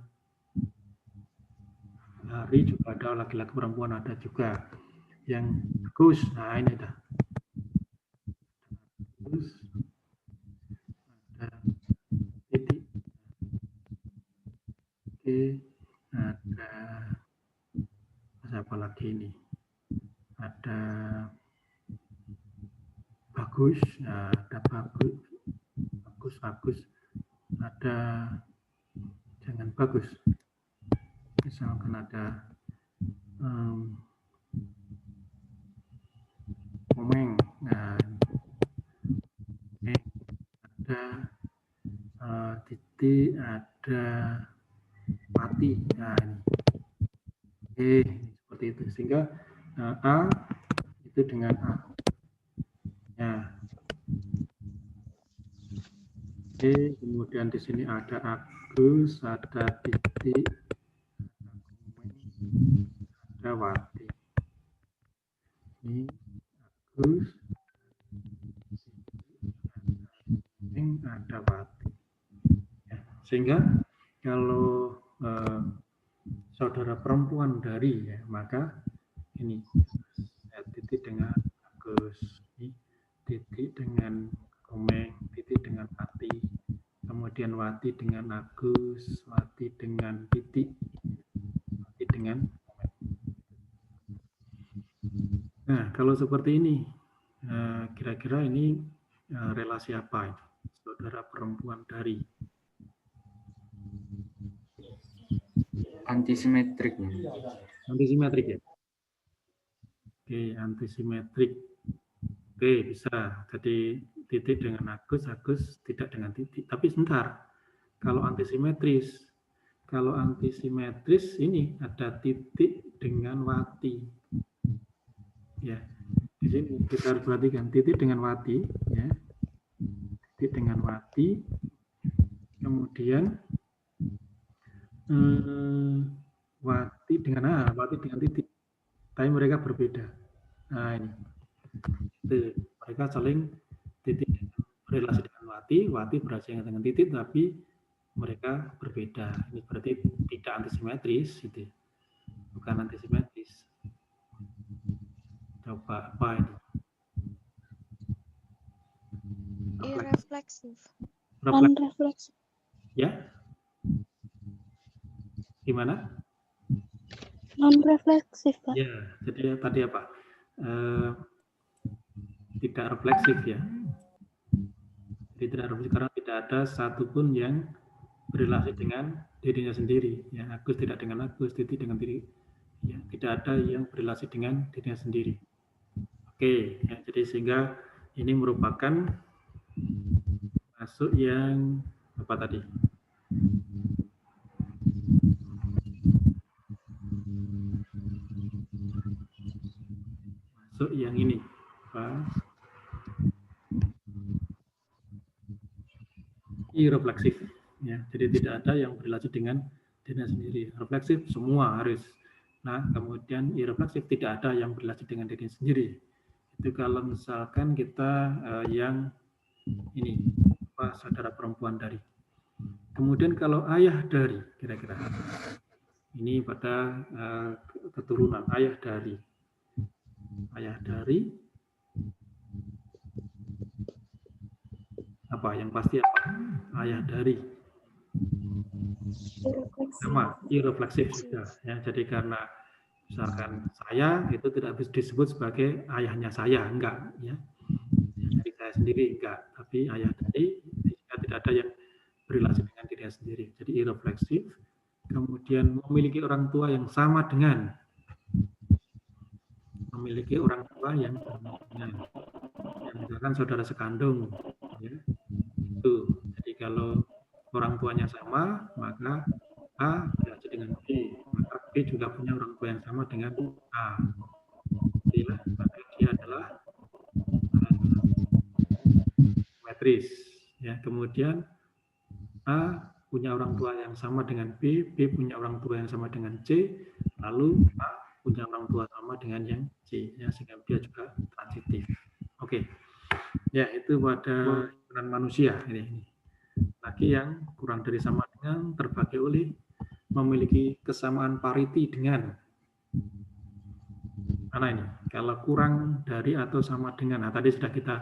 Hari juga ada laki-laki perempuan, ada juga yang Gus. Nah ini dah. Gus. Ada titik. Oke. Ada apa lagi ini? Ada Bagus. Nah, ada Bagus. Ada jangan Bagus. Misalkan ada Komeng. Nah, ada Titi, ada Pati. Nah, ini. Seperti itu. Sehingga A itu dengan A. Ya. Kemudian di sini ada Agus, ada Titi, ada Wati. Ini Agus, ada Wati. Ya, sehingga kalau saudara perempuan dari, ya, maka ini Titi dengan Agus, Titi dengan Komeng, Titi dengan Pati, kemudian Wati dengan Agus, Wati dengan Titi, Wati dengan Komeng. Nah, kalau seperti ini, kira-kira ini relasi apa ini? Saudara perempuan dari? Antisimetrik. Antisimetrik ya? Oke, antisimetrik. Oke, bisa. Jadi titik dengan Agus tidak dengan titik. Tapi sebentar, kalau antisimetris ini ada titik dengan Wati. Ya, di sini kita harus perhatikan titik dengan Wati, ya. Titik dengan Wati, kemudian Wati dengan titik, tapi mereka berbeda. Nah ini, Itu mereka saling titik berrelasi dengan Wati, Wati berrelasi dengan titik, tapi mereka berbeda. Ini berarti tidak antisimetris, gitu. Bukan antisimetris. Coba apa ini? Irrefleksif. Non-refleksif. Ya? Gimana? Non-refleksif, Pak. Ya, jadi tadi apa? Tidak refleksif ya. Jadi tidak refleksif karena tidak ada satupun yang berrelasi dengan dirinya sendiri. Ya, Agus tidak dengan Agus, titik dengan diri. Ya, tidak ada yang berrelasi dengan dirinya sendiri. Oke, ya, jadi sehingga ini merupakan masuk yang apa tadi? Masuk yang ini, apa? Irrefleksif. Ya, jadi tidak ada yang berrelasi dengan dirinya sendiri. Refleksif semua harus. Nah, kemudian irrefleksif tidak ada yang berrelasi dengan diri sendiri. Itu kalau misalkan kita yang ini apa, saudara perempuan dari. Kemudian kalau ayah dari, kira-kira ini pada keturunan ayah dari apa yang pasti apa? Ayah dari sama irrefleksif juga ya. Jadi karena misalkan saya itu tidak bisa disebut sebagai ayahnya saya, enggak ya. Jadi saya sendiri enggak, tapi ayah dari tidak ada yang berrelasi dengan dirinya sendiri. Jadi irrefleksif. Kemudian memiliki orang tua yang sama dengan yang misalkan saudara sekandung ya. Itu. Jadi kalau orang tuanya sama, maka A berrelasi dengan B, maka B juga punya orang tua yang sama dengan A. Jadi maka dia adalah simetris. Ya, kemudian A punya orang tua yang sama dengan B, B punya orang tua yang sama dengan C, lalu A punya orang tua sama dengan yang C, ya, sehingga dia juga transitif. Oke, ya itu pada himpunan manusia ini. Lagi yang kurang dari sama dengan terbagi oleh memiliki kesamaan pariti dengan mana ini? Kalau kurang dari atau sama dengan, nah tadi sudah kita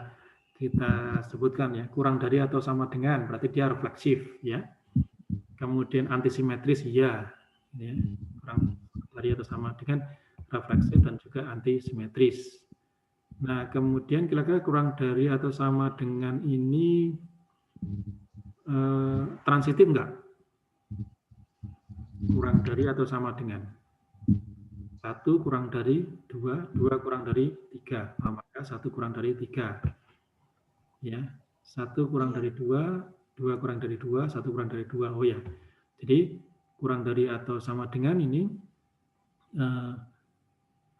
sebutkan ya, kurang dari atau sama dengan berarti dia refleksif ya. Kemudian antisimetris ya, kurang dari atau sama dengan refleksif dan juga antisimetris. Nah kemudian kira-kira kurang dari atau sama dengan ini transitif enggak? Kurang dari atau sama dengan 1 kurang dari 2, 2 kurang dari 3, nah, maka 1 kurang dari 3 ya, 1 kurang dari 2, 2 kurang dari 2, 1 kurang dari 2. Oh ya, jadi kurang dari atau sama dengan ini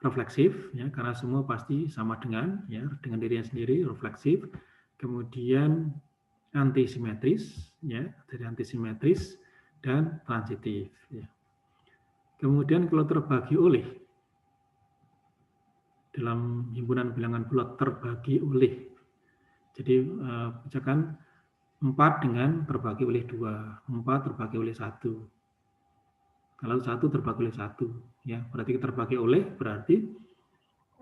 refleksif ya, karena semua pasti sama dengan ya, dengan dirinya sendiri, refleksif. Kemudian antisimetris ya, dari antisimetris dan transitif ya. Kemudian kalau terbagi oleh dalam himpunan bilangan bulat terbagi oleh, jadi misalkan 4 dengan terbagi oleh 2, 4 terbagi oleh 1. Kalau 1 terbagi oleh 1 ya, berarti terbagi oleh berarti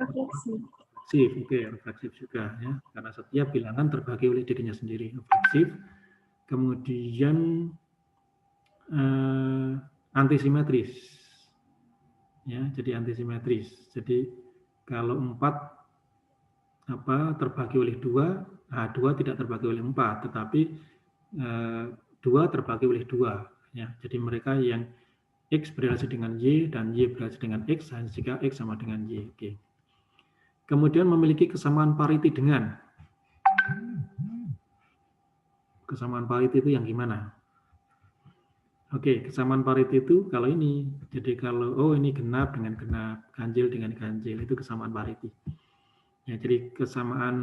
refleksif. Oke, refleksif juga ya, karena setiap bilangan terbagi oleh dirinya sendiri, refleksif. Kemudian antisimetris. Ya, jadi antisimetris. Jadi kalau 4 terbagi oleh 2, nah 2 tidak terbagi oleh 4, tetapi 2 terbagi oleh 2 ya. Jadi mereka yang X berrelasi dengan Y dan Y berrelasi dengan X jika X sama dengan Y. Oke. Kemudian memiliki kesamaan pariti dengan. Kesamaan pariti itu yang gimana? Oke, kesamaan pariti itu kalau ini, jadi kalau ini genap dengan genap, ganjil dengan ganjil, itu kesamaan pariti. Ya, jadi kesamaan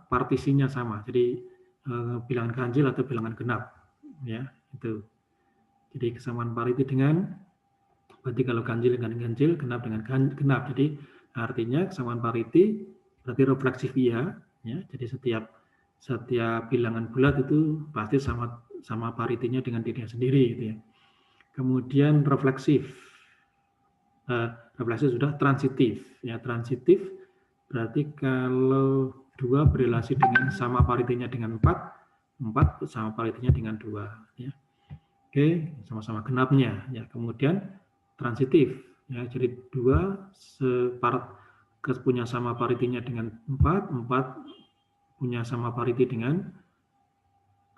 partisinya sama. Jadi bilangan ganjil atau bilangan genap, ya itu. Jadi kesamaan pariti dengan, berarti kalau ganjil dengan ganjil, genap dengan genap. Jadi Artinya kesamaan pariti berarti refleksif iya, ya. Jadi setiap bilangan bulat itu pasti sama paritinya dengan dirinya sendiri, gitu ya. Kemudian refleksif sudah. Transitif, ya. Transitif berarti kalau 2 berrelasi dengan sama paritinya dengan 4 sama paritinya dengan 2, ya. Oke, sama-sama genapnya, ya. Kemudian transitif, ya. Jadi 2 punya sama paritinya dengan 4 punya sama pariti dengan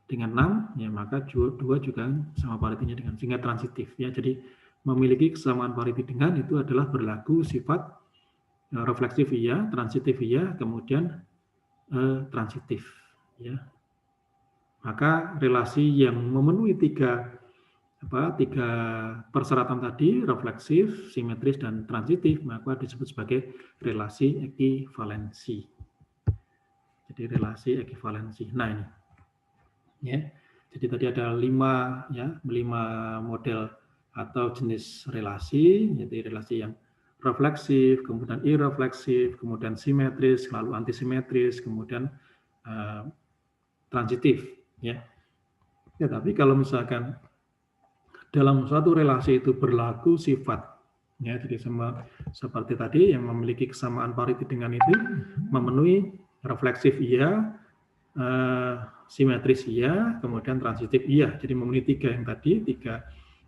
6, ya, maka 2 juga sama paritinya dengan, sehingga transitif, ya. Jadi memiliki kesamaan pariti dengan itu adalah berlaku sifat refleksif iya, transitif iya, kemudian transitif, ya. Maka relasi yang memenuhi tiga persyaratan tadi, refleksif, simetris, dan transitif, maka disebut sebagai relasi ekivalensi. Jadi relasi ekivalensi. Nah, ini, ya. Jadi tadi ada 5 model atau jenis relasi, yaitu relasi yang refleksif, kemudian irefleksif, kemudian simetris, lalu antisimetris, kemudian transitif, ya. Ya, tapi kalau misalkan dalam suatu relasi itu berlaku sifat, ya, jadi seperti tadi yang memiliki kesamaan pariti dengan itu memenuhi refleksif iya, simetris iya, kemudian transitif iya. Jadi memenuhi 3 yang tadi, 3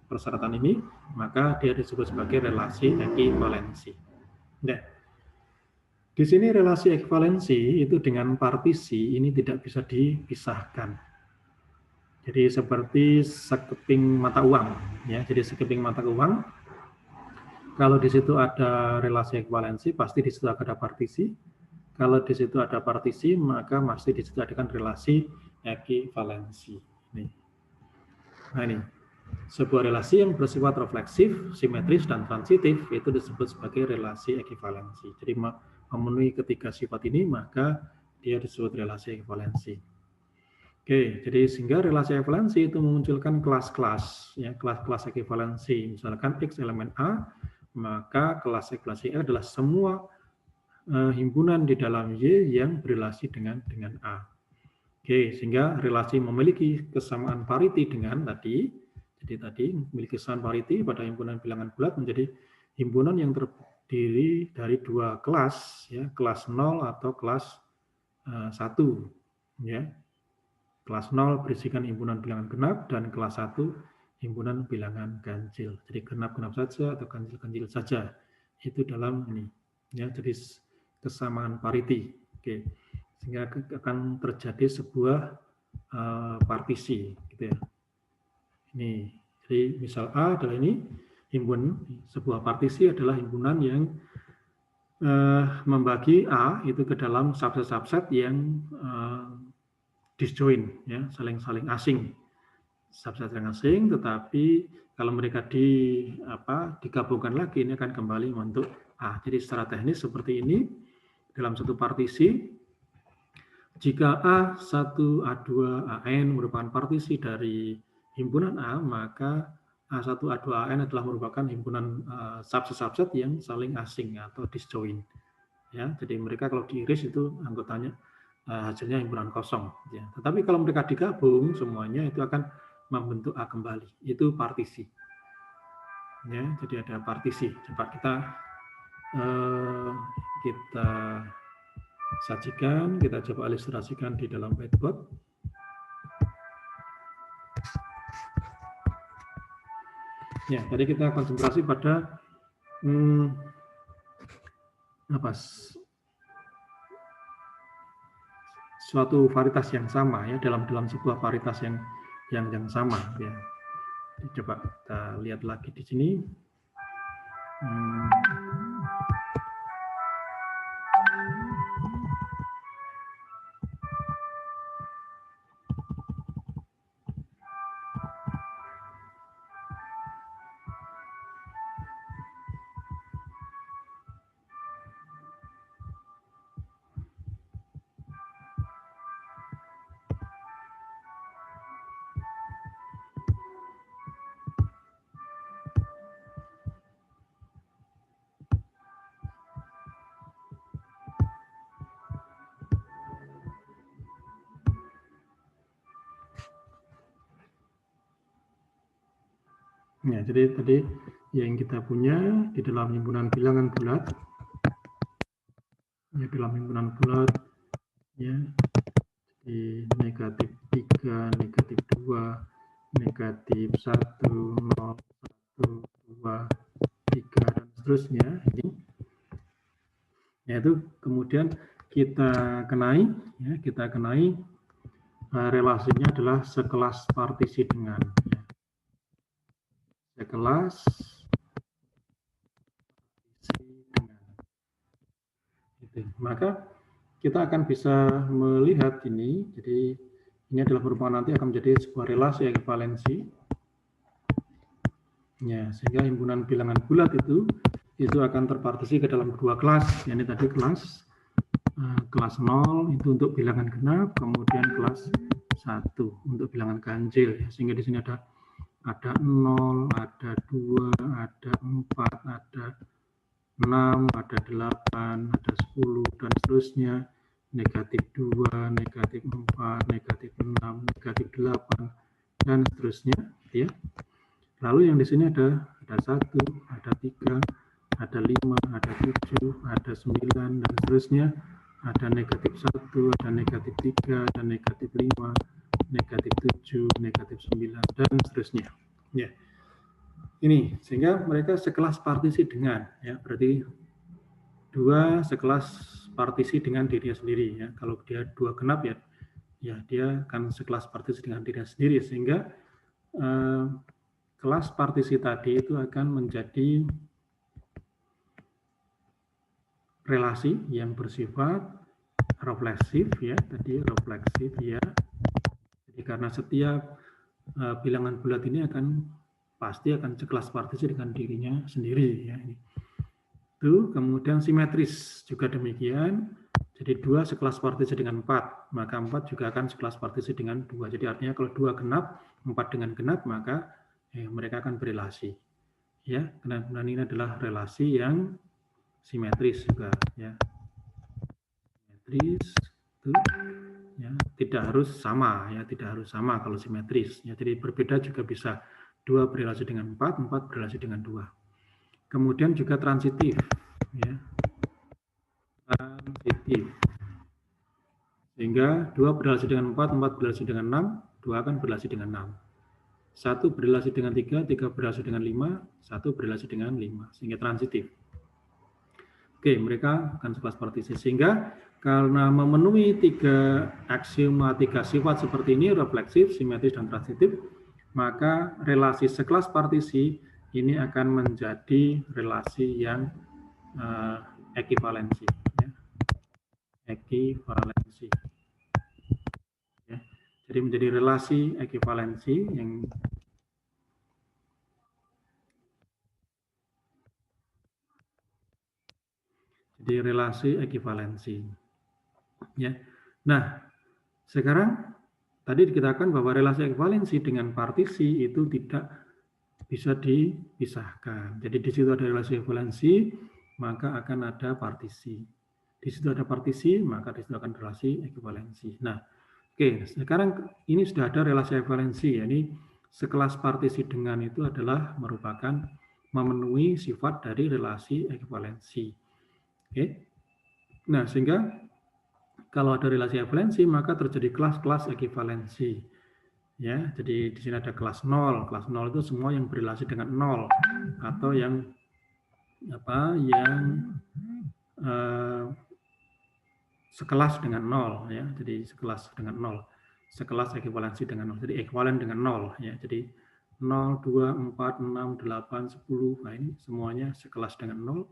persyaratan ini, maka dia disebut sebagai relasi ekivalensi. Nah, di sini relasi ekivalensi itu dengan partisi ini tidak bisa dipisahkan. Jadi seperti sekeping mata uang, ya. Jadi sekeping mata uang, kalau di situ ada relasi ekivalensi, pasti di situ ada partisi. Kalau di situ ada partisi, maka pasti di situ ada relasi ekivalensi. Nah, ini sebuah relasi yang bersifat refleksif, simetris, dan transitif itu disebut sebagai relasi ekivalensi. Jadi memenuhi ketiga sifat ini, maka dia disebut relasi ekivalensi. Oke, jadi sehingga relasi ekivalensi itu memunculkan kelas-kelas, ya, kelas-kelas ekivalensi. Misalkan X elemen A, maka kelas ekivalensi A adalah semua himpunan di dalam Y yang berrelasi dengan A. Oke, sehingga relasi memiliki kesamaan pariti dengan tadi, jadi tadi memiliki kesamaan pariti pada himpunan bilangan bulat menjadi himpunan yang terdiri dari 2 kelas, ya, kelas 0 atau kelas 1, ya. Kelas 0 berisikan himpunan bilangan genap dan kelas 1 himpunan bilangan ganjil. Jadi genap-genap saja atau ganjil-ganjil saja. Itu dalam ini, ya, jadi kesamaan pariti. Oke. Sehingga akan terjadi sebuah partisi, gitu ya. Ini, jadi misal A adalah ini sebuah partisi adalah himpunan yang membagi A itu ke dalam subset-subset yang disjoin, ya, saling asing, subset yang asing, tetapi kalau mereka digabungkan lagi ini akan kembali membentuk A. Jadi secara teknis seperti ini dalam satu partisi, jika A1, A2, AN merupakan partisi dari himpunan A, maka A1, A2, AN adalah merupakan himpunan subset-subset yang saling asing atau disjoin. Ya, jadi mereka kalau diiris itu anggotanya hasilnya himpunan kosong, ya. Tetapi kalau mereka digabung semuanya itu akan membentuk A kembali. Itu partisi. Ya, jadi ada partisi. Coba kita sajikan, kita coba ilustrasikan di dalam whiteboard. Ya, tadi kita konsentrasi pada suatu varietas yang sama, ya, dalam sebuah varietas yang sama, ya. Coba kita lihat lagi di sini. Ya, jadi tadi yang kita punya di dalam himpunan bilangan bulat, ya, dalam himpunan bulat, ya, di negatif 3, negatif 2, negatif 1, 0, 1, 2, 3, dan seterusnya. Ini, yaitu kemudian kita kenai, ya, relasinya adalah sekelas partisi dengan, ya, sekelas partisi dengan. Gitu. Maka kita akan bisa melihat ini, jadi ini adalah merupakan nanti akan menjadi sebuah relasi ekuivalensi, ya, sehingga himpunan bilangan bulat itu akan terpartisi ke dalam dua kelas, yakni tadi kelas 0 itu untuk bilangan genap, kemudian kelas 1 untuk bilangan ganjil, ya, sehingga di sini ada 0, ada 2, ada 4, ada 6, ada 8, ada 10, dan seterusnya, negatif 2, negatif 4, negatif 6, negatif 8, dan seterusnya, ya. Lalu yang di sini ada 1, ada 3, ada 5, ada 7, ada 9, dan seterusnya, ada negatif 1, ada negatif 3, ada negatif 5, negatif 7, negatif 9, dan seterusnya. Ya. Ini, sehingga mereka sekelas partisi dengan, ya, berarti dua sekelas partisi dengan dirinya sendiri, ya. Kalau dia dua genap, ya dia akan sekelas partisi dengan dirinya sendiri, sehingga kelas partisi tadi itu akan menjadi relasi yang bersifat refleksif, ya, tadi refleksif, ya. Jadi karena setiap bilangan bulat ini pasti akan sekelas partisi dengan dirinya sendiri, ya. Itu kemudian simetris juga demikian. Jadi 2 sekelas partisi dengan 4, maka 4 juga akan sekelas partisi dengan 2. Jadi artinya kalau 2 genap, 4 dengan genap, maka mereka akan berelasi. Ya, kemudian ini adalah relasi yang simetris juga, ya. Simetris itu, ya, tidak harus sama, ya, tidak harus sama kalau simetris, ya. Jadi berbeda juga bisa 2 berelasi dengan 4, 4 berelasi dengan 2. Kemudian juga transitif, ya. Transitif. Sehingga 2 berelasi dengan 4, 4 berelasi dengan 6, 2 akan berelasi dengan 6. 1 berelasi dengan 3, 3 berelasi dengan 5, 1 berelasi dengan 5, sehingga transitif. Oke, mereka akan sekelas partisi. Sehingga karena memenuhi 3 aksioma, 3 sifat seperti ini, refleksif, simetris, dan transitif, maka relasi sekelas partisi ini akan menjadi relasi yang ekivalensi, ya. Ekivalensi, ya. Jadi menjadi relasi ekivalensi yang jadi relasi ekivalensi, ya. Nah, sekarang tadi dikatakan bahwa relasi ekivalensi dengan partisi itu tidak bisa dipisahkan. Jadi di situ ada relasi ekivalensi, maka akan ada partisi. Di situ ada partisi, maka di situ akan relasi ekivalensi. Nah, oke, sekarang ini sudah ada relasi ekivalensi, yakni sekelas partisi dengan itu adalah merupakan memenuhi sifat dari relasi ekivalensi. Oke. Nah, sehingga kalau ada relasi ekivalensi, maka terjadi kelas-kelas ekivalensi. Ya, jadi di sini ada kelas 0. Kelas 0 itu semua yang berrelasi dengan 0 atau yang sekelas dengan 0, ya. Jadi sekelas dengan 0. Sekelas ekivalensi dengan 0. Jadi ekuivalen dengan 0, ya. Jadi 0, 2, 4, 6, 8, 10. Nah, ini semuanya sekelas dengan 0.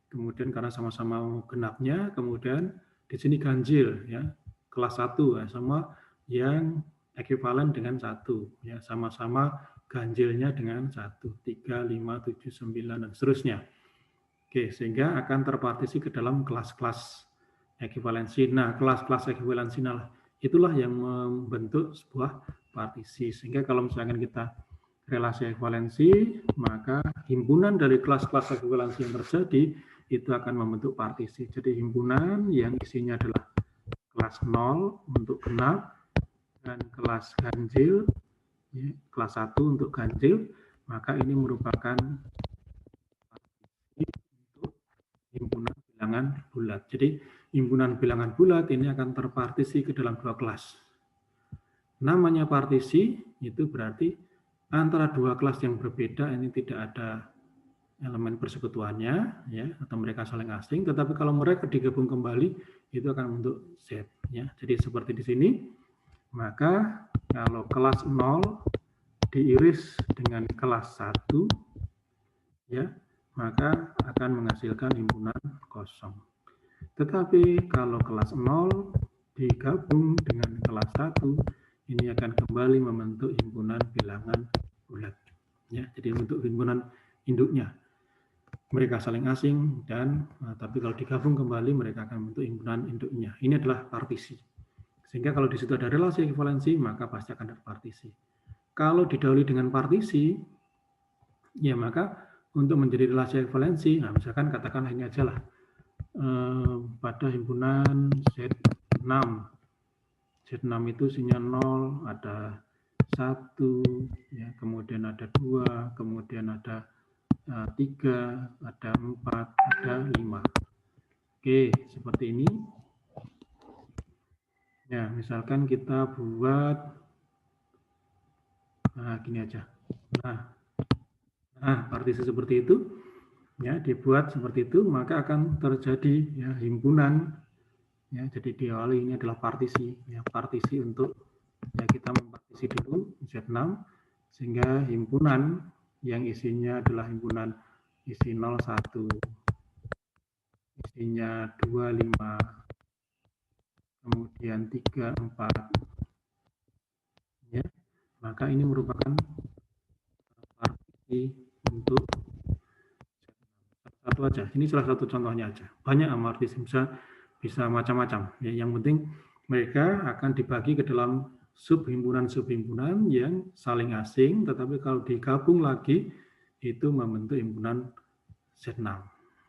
Kemudian karena sama-sama genapnya, kemudian di sini ganjil, ya. Kelas 1, ya, sama yang ekuivalen dengan 1, ya, sama-sama ganjilnya dengan 1, 3, 5, 7, 9, dan seterusnya. Oke, sehingga akan terpartisi ke dalam kelas-kelas ekivalensi. Nah, kelas-kelas ekivalensi itulah yang membentuk sebuah partisi. Sehingga kalau misalkan kita relasi ekivalensi, maka himpunan dari kelas-kelas ekivalensi yang terjadi itu akan membentuk partisi. Jadi himpunan yang isinya adalah kelas 0 untuk genap, dan kelas ganjil, ya, kelas 1 untuk ganjil, maka ini merupakan partisi untuk himpunan bilangan bulat. Jadi himpunan bilangan bulat ini akan terpartisi ke dalam dua kelas. Namanya partisi itu berarti antara dua kelas yang berbeda ini tidak ada elemen persekutuannya, ya, atau mereka saling asing. Tetapi kalau mereka digabung kembali itu akan membentuk Z. Ya. Jadi seperti di sini, maka kalau kelas 0 diiris dengan kelas 1, ya, maka akan menghasilkan himpunan kosong. Tetapi kalau kelas 0 digabung dengan kelas 1, ini akan kembali membentuk himpunan bilangan bulat. Ya, jadi untuk himpunan induknya. Mereka saling asing dan tapi kalau digabung kembali mereka akan membentuk himpunan induknya. Ini adalah partisi. Sehingga kalau di situ ada relasi ekivalensi, maka pasti akan ada partisi. Kalau didahului dengan partisi, ya maka untuk menjadi relasi ekivalensi, nah misalkan katakanlah ini aja lah, pada himpunan Z6. Z6 itu isinya 0, ada 1, ya, kemudian ada 2, kemudian ada 3, ada 4, ada 5. Oke, seperti ini. Ya, misalkan kita buat, nah gini aja. Nah, partisi seperti itu, ya, dibuat seperti itu, maka akan terjadi ya himpunan. Ya, jadi diawali ini adalah partisi, ya, partisi untuk ya kita mempartisi dulu Z6 sehingga himpunan yang isinya adalah himpunan isi 01, isinya 25, kemudian 34, ya, maka ini merupakan partisi untuk satu aja. Ini salah satu contohnya aja. Banyak partisi bisa macam-macam. Ya, yang penting mereka akan dibagi ke dalam subhimpunan-subhimpunan yang saling asing, tetapi kalau digabung lagi itu membentuk himpunan Z6.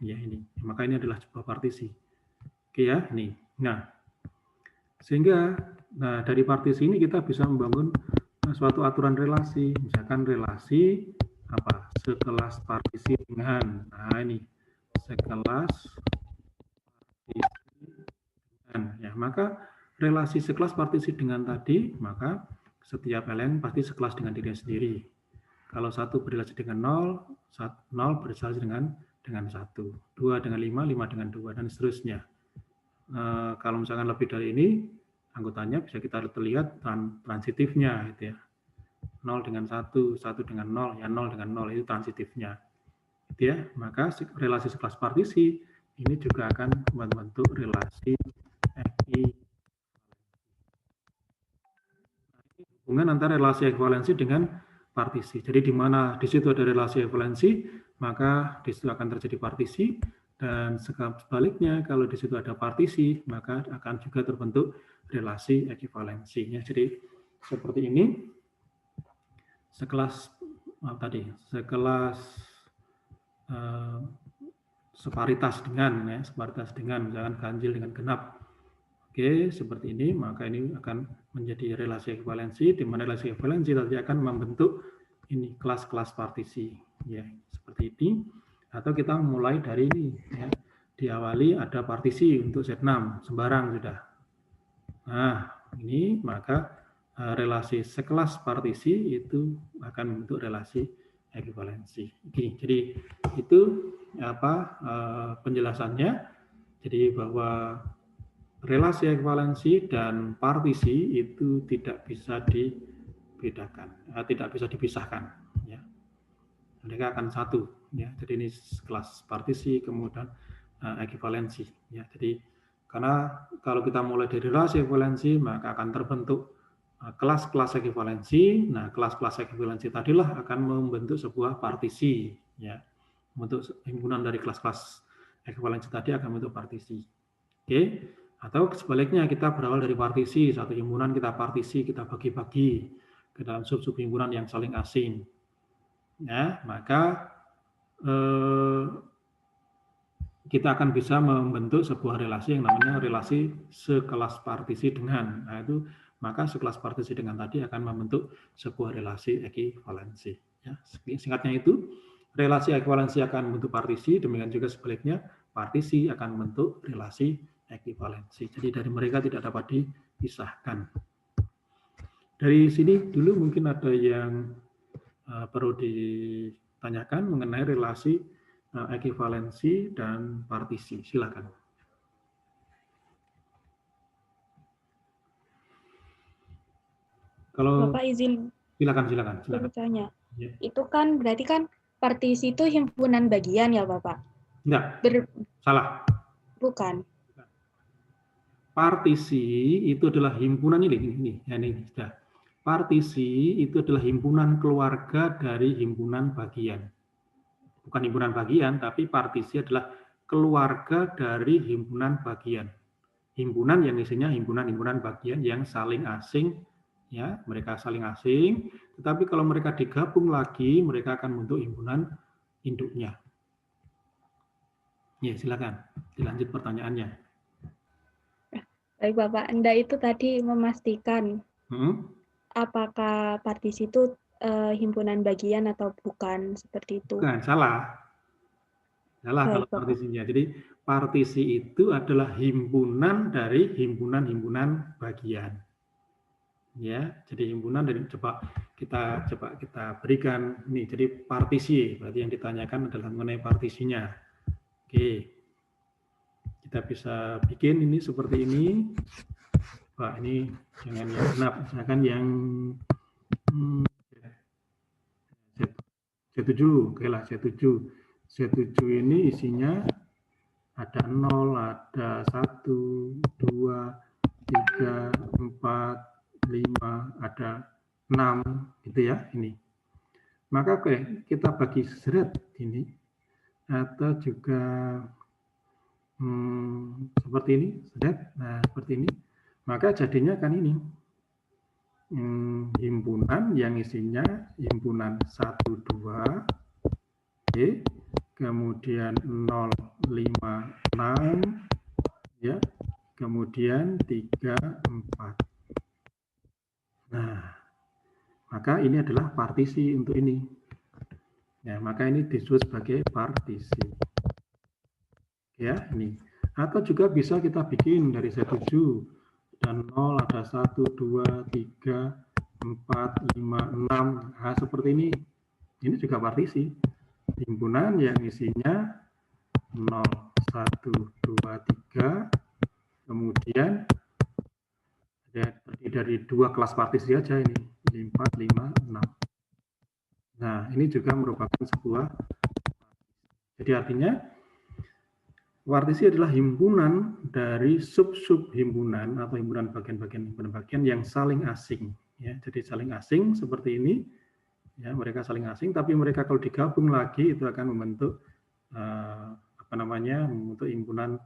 Ya, ini. Maka ini adalah sebuah partisi. Oke ya, ini. Nah, sehingga dari partisi ini kita bisa membangun suatu aturan relasi. Misalkan relasi apa? Sekelas partisi dengan. Nah, ini. Sekelas partisi dengan. Ya, maka relasi sekelas partisi dengan tadi, maka setiap elemen pasti sekelas dengan dirinya sendiri. Kalau 1 berrelasi dengan 0, 0 berrelasi dengan 1, 2 dengan 5, 5 dengan 2, dan seterusnya. Kalau misalkan lebih dari ini, anggotanya bisa kita lihat transitifnya, gitu ya. 0 dengan 1, 1 dengan 0, ya 0 dengan 0 itu transitifnya. Gitu ya. Maka relasi sekelas partisi ini juga akan membentuk relasi hubungan antara relasi ekivalensi dengan partisi. Jadi di mana di situ ada relasi ekivalensi, maka di situ akan terjadi partisi, dan sebaliknya kalau di situ ada partisi, maka akan juga terbentuk relasi ekivalensi. Ya, jadi seperti ini. Sekelas separitas dengan misalkan ganjil dengan genap. Oke, seperti ini, maka ini akan menjadi relasi ekivalensi, di mana relasi ekivalensi nanti akan membentuk ini kelas-kelas partisi, ya, seperti ini. Atau kita mulai dari ini, ya, diawali ada partisi untuk Z6, sembarang sudah. Nah, ini maka relasi sekelas partisi itu akan membentuk relasi ekivalensi. Jadi itu penjelasannya. Jadi bahwa relasi ekivalensi dan partisi itu tidak bisa dibedakan, tidak bisa dipisahkan. Ya. Mereka akan satu. Ya. Jadi ini kelas partisi kemudian ekivalensi. Ya. Jadi karena kalau kita mulai dari relasi ekivalensi maka akan terbentuk kelas-kelas ekivalensi. Nah, kelas-kelas ekivalensi tadilah akan membentuk sebuah partisi. Ya. Untuk himpunan dari kelas-kelas ekivalensi tadi akan membentuk partisi. Oke. Atau sebaliknya kita berawal dari partisi, satu himpunan kita partisi, kita bagi-bagi ke dalam sub-sub himpunan yang saling asing. Ya, maka kita akan bisa membentuk sebuah relasi yang namanya relasi sekelas partisi dengan. Nah, itu maka sekelas partisi dengan tadi akan membentuk sebuah relasi ekivalensi. Ya, singkatnya itu, relasi ekuivalensi akan membentuk partisi, demikian juga sebaliknya, partisi akan membentuk relasi ekuivalensi. Jadi dari mereka tidak dapat dipisahkan. Dari sini dulu mungkin ada yang perlu ditanyakan mengenai relasi ekuivalensi dan partisi. Silakan. Kalau Bapak izin silakan. bertanya. Ya. Itu kan berarti kan partisi itu himpunan bagian ya, Bapak? Enggak, salah. Bukan. Partisi itu adalah himpunan ini sudah. Partisi itu adalah himpunan keluarga dari himpunan bagian. Bukan himpunan bagian, tapi partisi adalah keluarga dari himpunan bagian. Himpunan yang isinya himpunan-himpunan bagian yang saling asing, ya, mereka saling asing, tetapi kalau mereka digabung lagi, mereka akan membentuk himpunan induknya. Ya, silakan dilanjut pertanyaannya. Baik Bapak, Anda itu tadi memastikan apakah partisi itu himpunan bagian atau bukan, seperti itu. Bukan, salah. Salah kalau partisinya. Jadi partisi itu adalah himpunan dari himpunan-himpunan bagian. Ya, jadi himpunan dari coba kita berikan ini. Jadi partisi, berarti yang ditanyakan adalah mengenai partisinya. Oke. Kita bisa bikin ini seperti ini. Pak, ini jangan yang genap, misalkan yang C7, oke lah C7. C7 ini isinya ada 0, ada 1, 2, 3, 4, 5, ada 6, gitu ya, ini. Maka oke, kita bagi seret ini, atau juga seperti ini, seret, nah seperti ini. Maka jadinya kan ini, himpunan yang isinya himpunan 1, 2, oke. Kemudian 0, 5, 6, ya, kemudian 3, 4. Nah, maka ini adalah partisi untuk ini. Ya, maka ini disebut sebagai partisi. Ya, ini. Atau juga bisa kita bikin dari C7 dan 0 ada 1, 2, 3, 4, 5, 6. Nah, seperti ini. Ini juga partisi. Himpunan yang isinya 0, 1, 2, 3, kemudian terdiri dari 2 kelas partisi aja ini, 4, 5, 6. Nah, ini juga merupakan sebuah, jadi artinya partisi adalah himpunan dari sub-sub himpunan atau himpunan bagian-bagian yang saling asing. Ya, jadi saling asing seperti ini, ya, mereka saling asing, tapi mereka kalau digabung lagi itu akan membentuk membentuk himpunan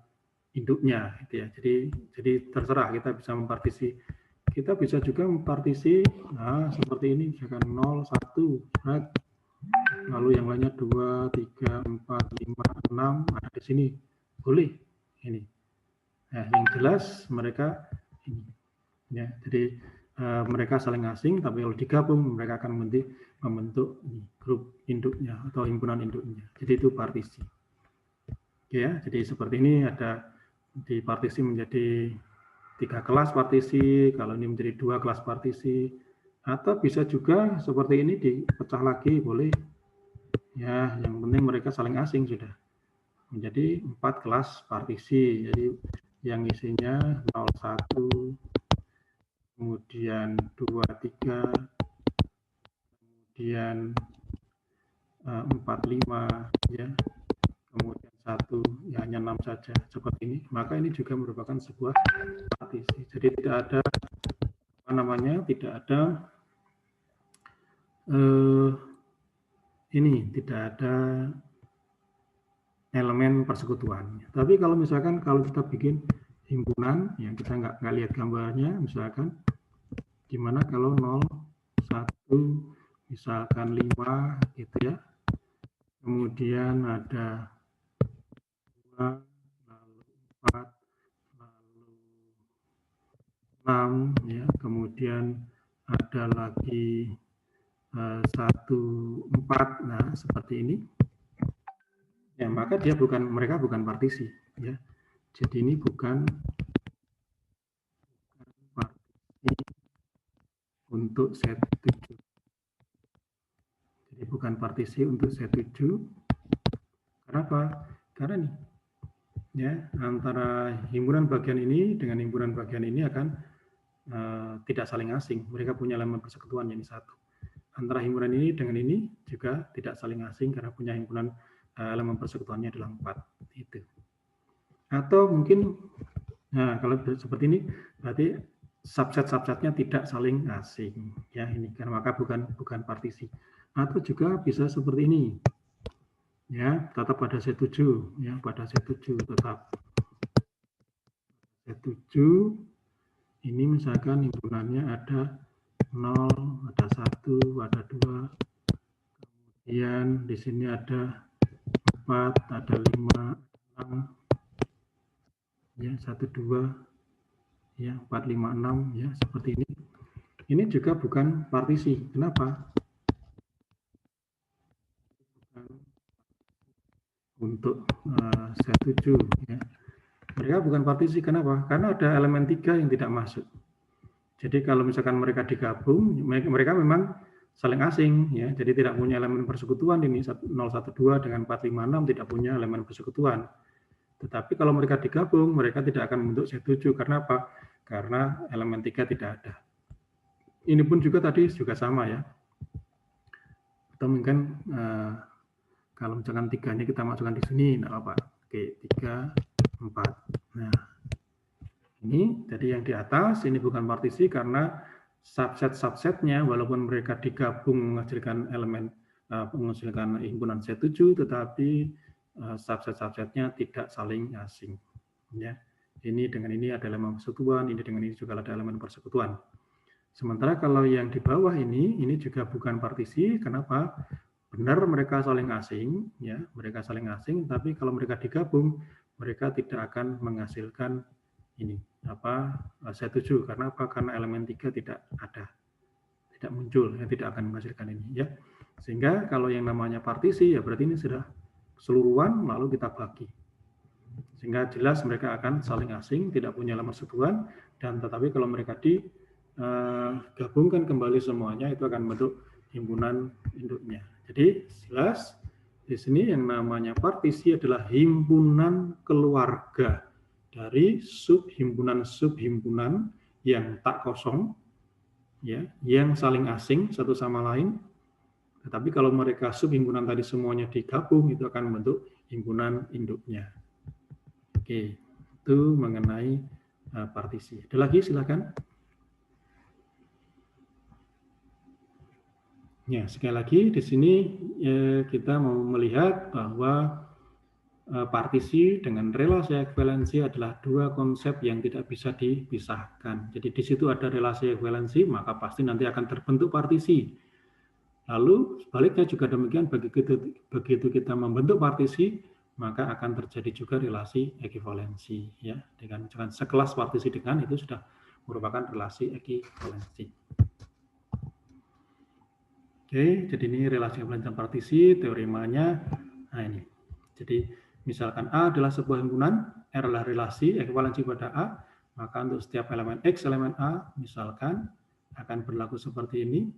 induknya, gitu ya. Jadi terserah kita bisa mempartisi. Kita bisa juga mempartisi, nah seperti ini, misalkan 0, 1, lalu yang lainnya 2, 3, 4, 5, 6 ada di sini, boleh ini. Nah, yang jelas mereka ini, ya. Jadi mereka saling asing, tapi kalau digabung mereka akan membentuk grup induknya atau himpunan induknya. Jadi itu partisi. Ya, jadi seperti ini ada dipartisi menjadi 3 kelas partisi, kalau ini menjadi 2 kelas partisi, atau bisa juga seperti ini dipecah lagi, boleh. Ya, yang penting mereka saling asing sudah. Menjadi 4 kelas partisi, jadi yang isinya 01, kemudian 23, kemudian 45, ya. Kemudian 1, ya hanya 6 saja, seperti ini. Maka ini juga merupakan sebuah partisi. Jadi tidak ada tidak ada tidak ada elemen persekutuan. Tapi kalau misalkan kalau kita bikin himpunan yang kita nggak lihat gambarnya, misalkan gimana kalau 0, 1, misalkan 5 gitu ya. Kemudian ada 2, lalu 4, lalu 6 ya, kemudian ada lagi 1, 4, nah seperti ini, ya maka mereka bukan partisi, ya. Jadi ini bukan partisi untuk set 7. Jadi bukan partisi untuk set 7. Kenapa? Karena nih, ya antara himpunan bagian ini dengan himpunan bagian ini akan tidak saling asing. Mereka punya elemen persekutuan yang satu. Antara himpunan ini dengan ini juga tidak saling asing karena punya himpunan elemen persekutuannya adalah 4. Itu. Atau mungkin, nah kalau seperti ini berarti subset-subsetnya tidak saling asing. Ya ini karena maka bukan partisi. Atau juga bisa seperti ini. Ya, tetap pada set 7, ya pada set 7 tetap. Set 7 ini misalkan himpunannya ada 0, ada 1, ada 2, kemudian di sini ada 4, ada 5, 6, ya 1, 2, ya 4, 5, 6, ya seperti ini. Ini juga bukan partisi. Kenapa? Bukan untuk set 7, ya. Mereka bukan partisi. Kenapa? Karena ada elemen 3 yang tidak masuk. Jadi kalau misalkan mereka digabung, mereka memang saling asing, ya. Jadi tidak punya elemen persekutuan ini 012 dengan 456 tidak punya elemen persekutuan. Tetapi kalau mereka digabung, mereka tidak akan membentuk set 7. Karena apa? Karena elemen 3 tidak ada. Ini pun juga tadi juga sama, ya. Atau mungkin kalau misalkan 3-nya kita masukkan di sini, enggak apa-apa. Oke, 3, 4. Nah, ini jadi yang di atas ini bukan partisi karena subset-subsetnya walaupun mereka digabung menghasilkan elemen menghasilkan himpunan set 7, tetapi subset-subsetnya tidak saling asing. Ya, ini dengan ini ada elemen persekutuan, ini dengan ini juga ada elemen persekutuan. Sementara kalau yang di bawah ini juga bukan partisi. Kenapa? Benar mereka saling asing, ya mereka saling asing. Tapi kalau mereka digabung, mereka tidak akan menghasilkan ini set 7. Karena apa? Karena elemen 3 tidak ada, tidak muncul, ya, tidak akan menghasilkan ini, ya. Sehingga kalau yang namanya partisi, ya berarti ini sudah keseluruhan lalu kita bagi. Sehingga jelas mereka akan saling asing, tidak punya elemen persekutuan, dan tetapi kalau mereka digabungkan kembali semuanya itu akan membentuk himpunan induknya. Jadi jelas di sini yang namanya partisi adalah himpunan keluarga dari subhimpunan-subhimpunan yang tak kosong, ya, yang saling asing satu sama lain. Tetapi kalau mereka subhimpunan tadi semuanya digabung, itu akan membentuk himpunan induknya. Oke, itu mengenai partisi. Ada lagi, silakan. Ya, sekali lagi di sini kita mau melihat bahwa partisi dengan relasi ekuivalensi adalah dua konsep yang tidak bisa dipisahkan. Jadi di situ ada relasi ekuivalensi, maka pasti nanti akan terbentuk partisi. Lalu sebaliknya juga demikian, begitu kita membentuk partisi, maka akan terjadi juga relasi ekuivalensi. Ya, dengan sekelas partisi dengan itu sudah merupakan relasi ekuivalensi. Oke, jadi ini relasi ekuivalensi dan partisi, teoremanya. Nah ini, jadi misalkan A adalah sebuah himpunan, R adalah relasi ekuivalensi pada A, maka untuk setiap elemen X elemen A, misalkan akan berlaku seperti ini,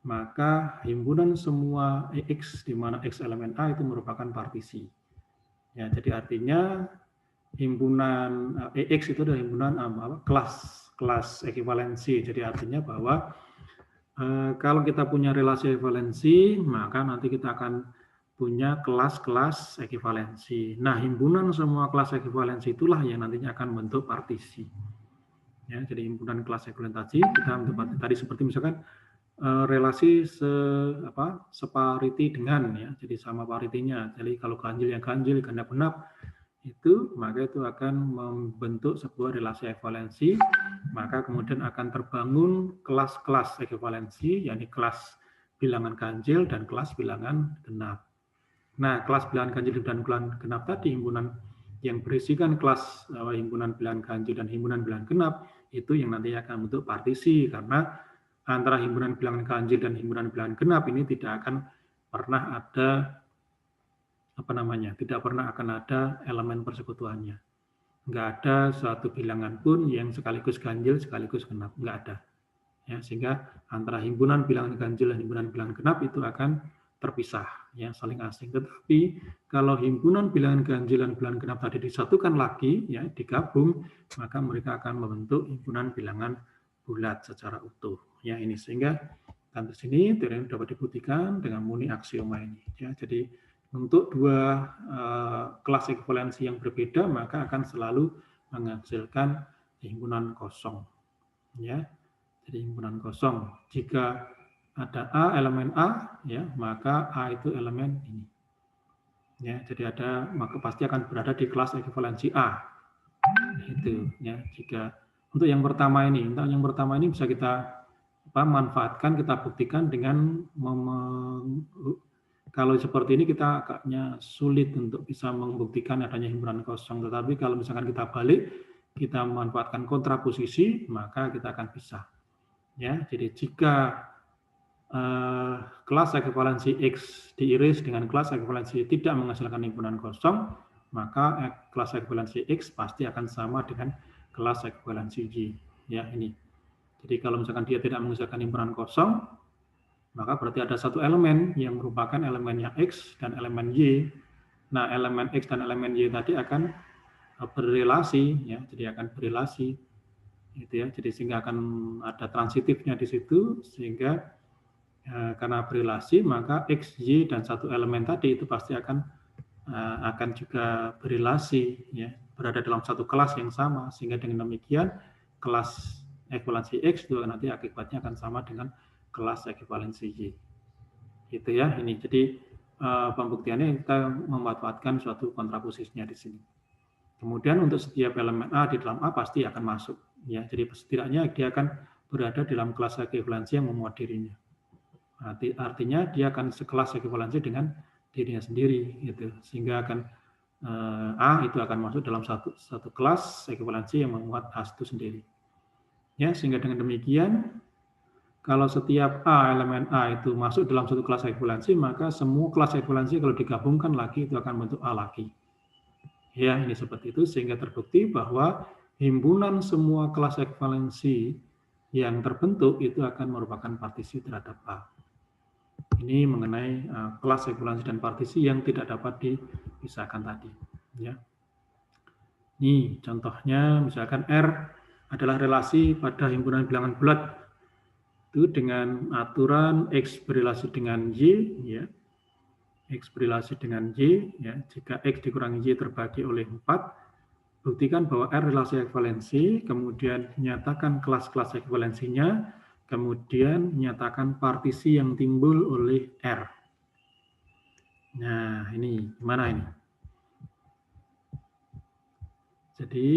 maka himpunan semua X, di mana X elemen A itu merupakan partisi. Ya, jadi artinya himpunan EX itu adalah himpunan kelas ekuivalensi. Jadi artinya bahwa kalau kita punya relasi ekuivalensi, maka nanti kita akan punya kelas-kelas ekuivalensi. Nah, himpunan semua kelas ekuivalensi itulah yang nantinya akan membentuk partisi. Ya, jadi himpunan kelas ekuivalensi kita membentuk tadi seperti misalkan relasi separiti dengan, ya, jadi sama paritinya. Jadi kalau ganjil yang ganjil, genap-genap, itu maka itu akan membentuk sebuah relasi ekuivalensi, maka kemudian akan terbangun kelas-kelas ekuivalensi, yakni kelas bilangan ganjil dan kelas bilangan genap. Nah, kelas bilangan ganjil dan bilangan genap tadi, himpunan yang berisikan kelas himpunan bilangan ganjil dan himpunan bilangan genap, itu yang nanti akan membentuk partisi, karena antara himpunan bilangan ganjil dan himpunan bilangan genap ini tidak akan pernah ada tidak pernah akan ada elemen persekutuannya. Nggak ada suatu bilangan pun yang sekaligus ganjil sekaligus genap, nggak ada. Ya, sehingga antara himpunan bilangan ganjil dan himpunan bilangan genap itu akan terpisah, ya, saling asing. Tetapi kalau himpunan bilangan ganjil dan bilangan genap tadi disatukan lagi, ya, digabung, maka mereka akan membentuk himpunan bilangan bulat secara utuh. Ya, ini sehingga di sini teori dapat dibuktikan dengan murni aksioma ini. Ya, jadi untuk dua kelas ekuivalensi yang berbeda maka akan selalu menghasilkan himpunan kosong. Ya, jadi himpunan kosong. Jika ada A elemen A, ya maka A itu elemen ini. Ya, jadi maka pasti akan berada di kelas ekuivalensi A. Itu, ya. Jika untuk yang pertama ini bisa kita manfaatkan, kita buktikan dengan kalau seperti ini kita agaknya sulit untuk bisa membuktikan adanya himpunan kosong. Tetapi kalau misalkan kita balik, kita memanfaatkan kontraposisi, maka kita akan bisa. Ya, jadi jika kelas ekuivalensi X diiris dengan kelas ekuivalensi tidak menghasilkan himpunan kosong, maka kelas ekuivalensi X pasti akan sama dengan kelas ekuivalensi Y. Ya, ini. Jadi kalau misalkan dia tidak menghasilkan himpunan kosong, maka berarti ada satu elemen yang merupakan elemennya X dan elemen Y. Nah, elemen X dan elemen Y tadi akan berrelasi, ya, jadi akan berrelasi, gitu ya. Jadi sehingga akan ada transitifnya di situ, sehingga karena berrelasi maka X, Y dan satu elemen tadi itu pasti akan juga berrelasi, ya, berada dalam satu kelas yang sama, sehingga dengan demikian kelas ekuivalensi X itu nanti akibatnya akan sama dengan kelas ekuivalensi Y. Gitu ya, ini. Jadi pembuktiannya kita memanfaatkan suatu kontraposisinya di sini. Kemudian untuk setiap elemen A di dalam A pasti akan masuk, ya. Jadi setidaknya dia akan berada dalam kelas ekuivalensi yang memuat dirinya. Artinya dia akan sekelas ekuivalensi dengan dirinya sendiri, gitu. Sehingga akan A itu akan masuk dalam satu kelas ekuivalensi yang memuat A itu sendiri. Ya, sehingga dengan demikian kalau setiap A, elemen A itu masuk dalam satu kelas ekuivalensi, maka semua kelas ekuivalensi kalau digabungkan lagi itu akan bentuk A lagi. Ya, ini seperti itu, sehingga terbukti bahwa himpunan semua kelas ekuivalensi yang terbentuk itu akan merupakan partisi terhadap A. Ini mengenai kelas ekuivalensi dan partisi yang tidak dapat dipisahkan tadi. Ya. Ini contohnya, misalkan R adalah relasi pada himpunan bilangan bulat itu dengan aturan X berrelasi dengan Y, ya. X berrelasi dengan Y, ya. Jika X dikurangi Y terbagi oleh 4, buktikan bahwa R relasi ekuivalensi, kemudian nyatakan kelas-kelas ekuivalensinya, kemudian nyatakan partisi yang timbul oleh R. Nah, ini gimana ini? Jadi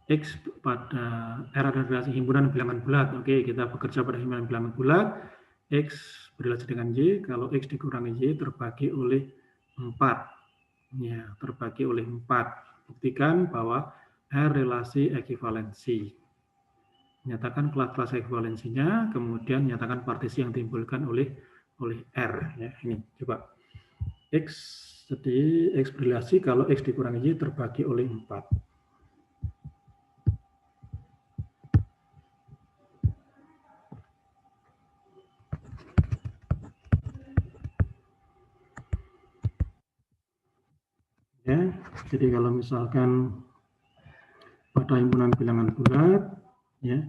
X pada R adalah relasi himpunan bilangan bulat. Oke, kita bekerja pada himpunan bilangan bulat. X berrelasi dengan Y, kalau X dikurangi Y terbagi oleh 4. Ya, terbagi oleh 4. Buktikan bahwa R relasi ekuivalensi. Nyatakan kelas-kelas ekuivalensinya, kemudian nyatakan partisi yang ditimbulkan oleh R. Ya, ini coba. X, jadi X berrelasi kalau X dikurangi Y terbagi oleh 4. Ya, jadi kalau misalkan pada himpunan bilangan bulat, ya,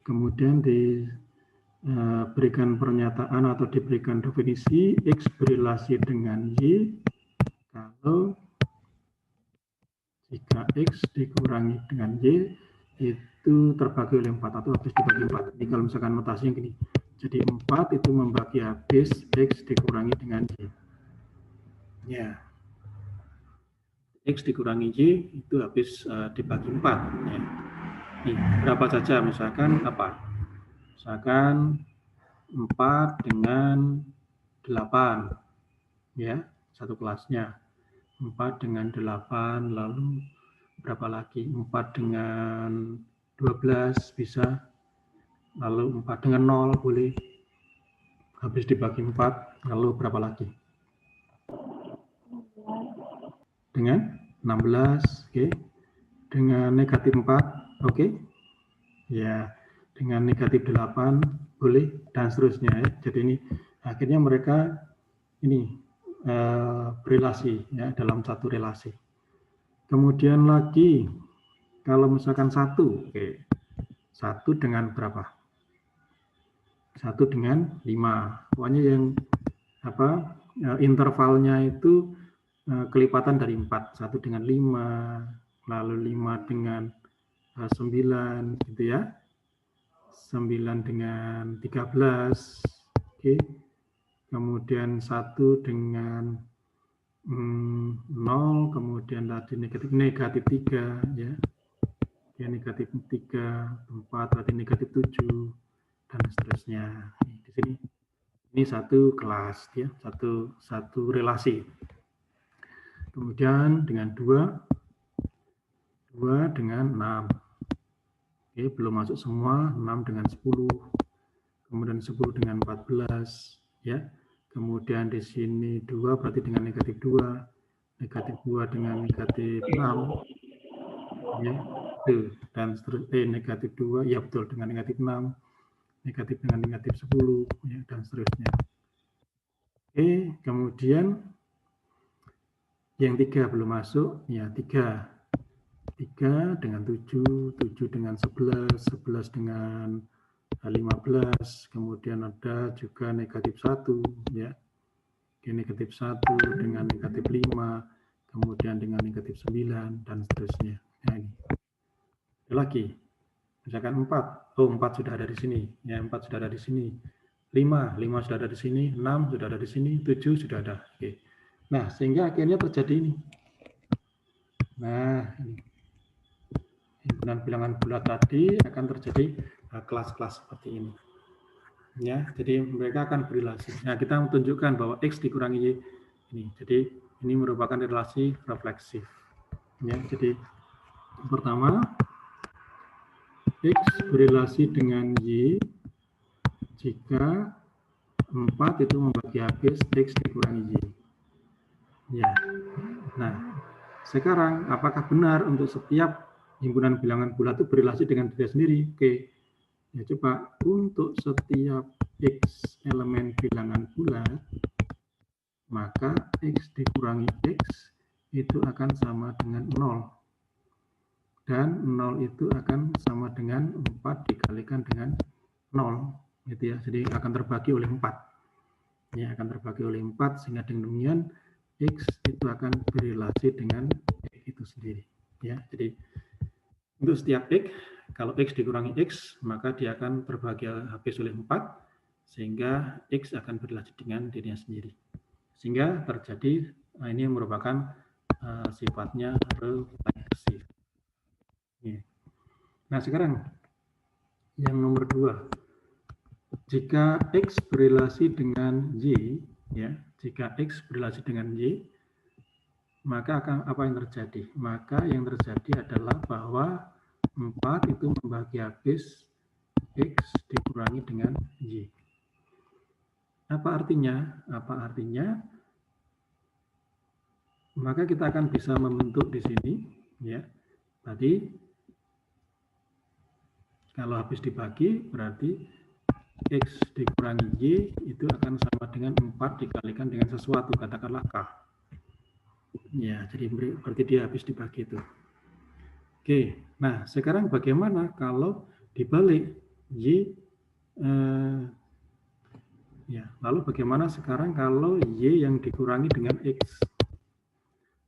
kemudian diberikan pernyataan atau diberikan definisi X berrelasi dengan Y kalau jika X dikurangi dengan Y itu terbagi oleh 4 atau habis dibagi 4. Ini kalau misalkan notasi yang gini, jadi 4 itu membagi habis X dikurangi dengan Y. Ya. X dikurangi Y itu habis dibagi 4. Ya. Nih, berapa saja, misalkan apa? Misalkan 4 dengan 8. Ya, satu kelasnya. 4 dengan 8, lalu berapa lagi? 4 dengan 12 bisa. lalu 4 dengan 0 boleh. Habis dibagi 4, lalu berapa lagi? Dengan 16, oke. Dengan negatif 4, oke. Ya, dengan negatif 8 boleh, dan seterusnya ya. Jadi ini akhirnya mereka ini berelasi ya, dalam satu relasi. Kemudian lagi kalau misalkan 1, oke. 1 dengan berapa? 1 dengan 5. Pokoknya yang intervalnya itu kelipatan dari 4. 1 dengan 5, lalu 5 dengan 9 gitu ya. 9 dengan 13. Oke. Kemudian 1 dengan 0, kemudian tadi negatif 3 ya. Ya, negatif 3, 4, berarti negatif 7 dan seterusnya. Di sini ini satu kelas ya, satu relasi. Kemudian dengan 2 dengan 6. Oke, belum masuk semua. 6 dengan 10. Kemudian 10 dengan 14 ya. Kemudian di sini 2 berarti dengan negatif 2. Negatif 2 dengan negatif 6. Ya. Dan seterusnya negatif 2 ya betul dengan negatif 6. Negatif dengan negatif 10 ya, dan seterusnya. Oke, kemudian yang 3 belum masuk ya, 3 dengan 7, 7 dengan 11, 11 dengan 15, kemudian ada juga negatif 1 ya. Oke, negatif 1 dengan negatif 5, kemudian dengan negatif 9 dan seterusnya. Nah, ini. Ada lagi. Misalkan 4. Oh, 4 sudah ada di sini. Ya, 4 sudah ada di sini. 5 sudah ada di sini, 6 sudah ada di sini, 7 sudah ada. Oke. Nah, sehingga akhirnya terjadi ini. Nah, ini. Himpunan bilangan bulat tadi akan terjadi kelas-kelas seperti ini. Ya, jadi mereka akan berelasi. Nah, kita tunjukkan bahwa X dikurangi Y ini. Jadi ini merupakan relasi refleksif. Ya, jadi pertama X berelasi dengan Y jika 4 itu membagi habis X dikurangi Y. Ya. Nah, sekarang apakah benar untuk setiap himpunan bilangan bulat itu berelasi dengan diri sendiri? Oke. Ya, coba untuk setiap X elemen bilangan bulat, maka X dikurangi X itu akan sama dengan 0. Dan 0 itu akan sama dengan 4 dikalikan dengan 0. Gitu ya. Jadi akan terbagi oleh 4. Ya, akan terbagi oleh 4, sehingga dengan demikian X itu akan berelasi dengan X itu sendiri. Ya, jadi untuk setiap X, kalau X dikurangi X, maka dia akan terbagi habis oleh 4, sehingga X akan berelasi dengan dirinya sendiri. Sehingga terjadi, ini merupakan sifatnya refleksif. Nah, sekarang yang nomor 2. Jika X berelasi dengan Y, ya, jika X berelasi dengan Y, maka akan apa yang terjadi? Maka yang terjadi adalah bahwa 4 itu membagi habis X dikurangi dengan Y. Apa artinya? Apa artinya? Maka kita akan bisa membentuk di sini, ya. Tadi kalau habis dibagi berarti X dikurangi Y itu akan sama dengan 4 dikalikan dengan sesuatu, katakanlah K. Ya, jadi berarti dia habis dibagi itu. Oke, nah sekarang bagaimana kalau dibalik Y, ya, lalu bagaimana sekarang kalau Y yang dikurangi dengan X?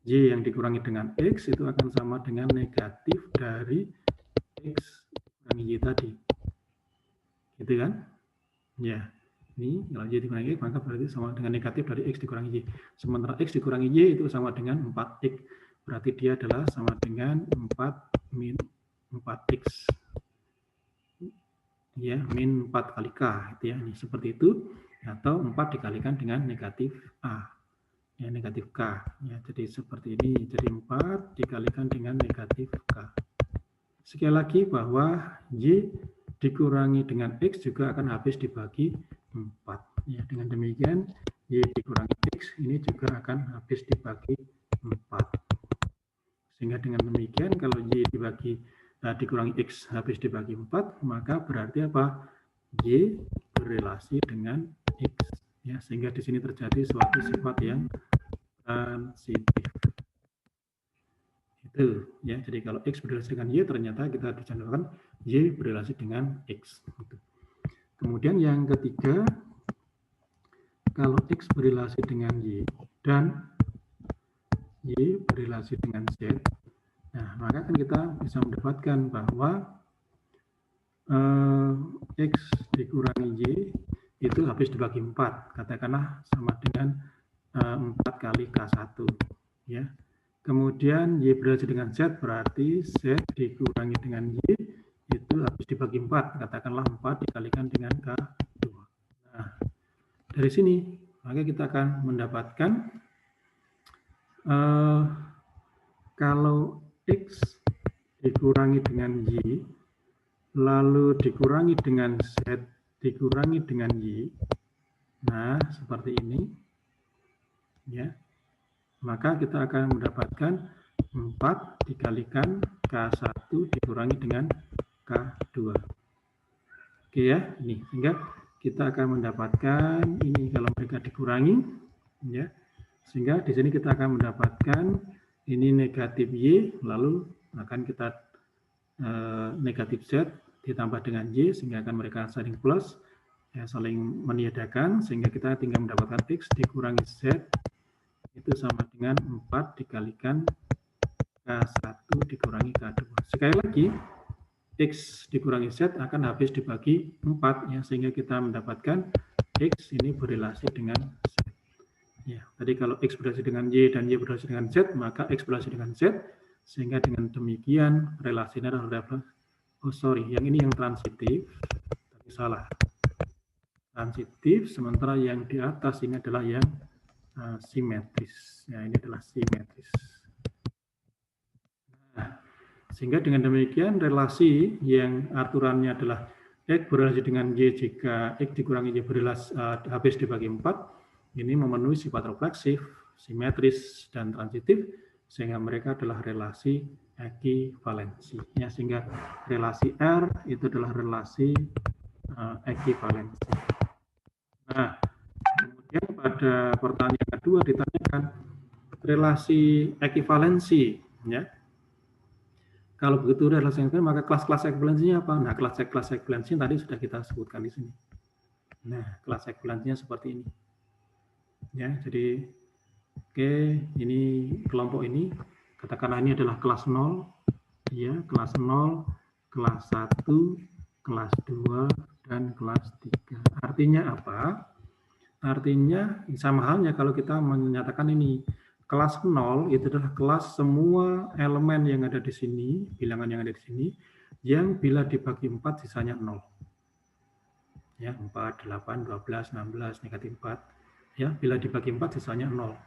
Y yang dikurangi dengan X itu akan sama dengan negatif dari X dikurangi Y tadi. Gitu kan? Ya, ini kalau Y dikurangi Y, maka berarti sama dengan negatif dari X dikurangi Y. Sementara X dikurangi Y itu sama dengan 4X. Berarti dia adalah sama dengan 4 min 4X. Ya, min 4 kali K. Gitu ya. Ini seperti itu. Atau 4 dikalikan dengan negatif A. Ya, negatif K. Ya, jadi seperti ini. Jadi 4 dikalikan dengan negatif K. Sekali lagi bahwa Y dikurangi dengan X juga akan habis dibagi 4. Ya, dengan demikian, Y dikurangi X ini juga akan habis dibagi 4. Sehingga dengan demikian, kalau Y dikurangi X habis dibagi 4, maka berarti apa? Y berrelasi dengan X. Ya, sehingga di sini terjadi suatu sifat yang transitif. Itu ya. Jadi kalau X berrelasi dengan Y, ternyata kita dicontohkan Y berrelasi dengan X. Kemudian yang ketiga, kalau X berrelasi dengan Y dan Y berrelasi dengan Z, nah maka kan kita bisa mendapatkan bahwa X dikurangi Y itu habis dibagi 4, katakanlah sama dengan 4 kali K1 ya. Kemudian Y berrelasi dengan Z, berarti Z dikurangi dengan Y itu habis dibagi 4, katakanlah 4 dikalikan dengan K2. Nah, dari sini maka kita akan mendapatkan kalau X dikurangi dengan Y lalu dikurangi dengan Z dikurangi dengan Y, nah seperti ini ya, maka kita akan mendapatkan 4 dikalikan K1 dikurangi dengan K2. Oke ya, ini sehingga kita akan mendapatkan ini kalau mereka dikurangi ya, sehingga di sini kita akan mendapatkan ini negatif Y, lalu akan kita negatif Z ditambah dengan Y, sehingga akan mereka saling plus ya, saling meniadakan, sehingga kita tinggal mendapatkan X dikurangi Z itu sama dengan 4 dikalikan K1 dikurangi K2. Sekali lagi, X dikurangi Z akan habis dibagi 4, ya, sehingga kita mendapatkan X ini berrelasi dengan Z. Ya, tadi kalau X berrelasi dengan Y dan Y berrelasi dengan Z, maka X berrelasi dengan Z, sehingga dengan demikian relasinya adalah, yang ini yang transitif, tapi salah. Transitif, sementara yang di atas ini adalah yang simetris. Ya, ini adalah simetris. Nah, sehingga dengan demikian relasi yang aturannya adalah X berrelasi dengan Y jika X dikurangi Y berrelasi habis dibagi 4, ini memenuhi sifat refleksif, simetris, dan transitif, sehingga mereka adalah relasi ekivalensi. Ya, sehingga relasi R itu adalah relasi ekivalensi. Nah, kemudian pada pertanyaan kedua ditanyakan relasi ekivalensi, ya. Kalau begitu relasi ekivalensi, maka kelas-kelas ekivalensinya apa? Nah, kelas-kelas ekivalensi tadi sudah kita sebutkan di sini. Nah, kelas ekivalensinya seperti ini. Ya, jadi oke, ini kelompok ini katakanlah ini adalah kelas 0, ya, kelas 0, kelas 1, kelas 2, dan kelas 3. Artinya apa? Artinya sama halnya kalau kita menyatakan ini kelas 0 itu adalah kelas semua elemen yang ada di sini, bilangan yang ada di sini, yang bila dibagi 4 sisanya 0. Ya, 4, 8, 12, 16, negatif 4. Ya, bila dibagi 4 sisanya 0.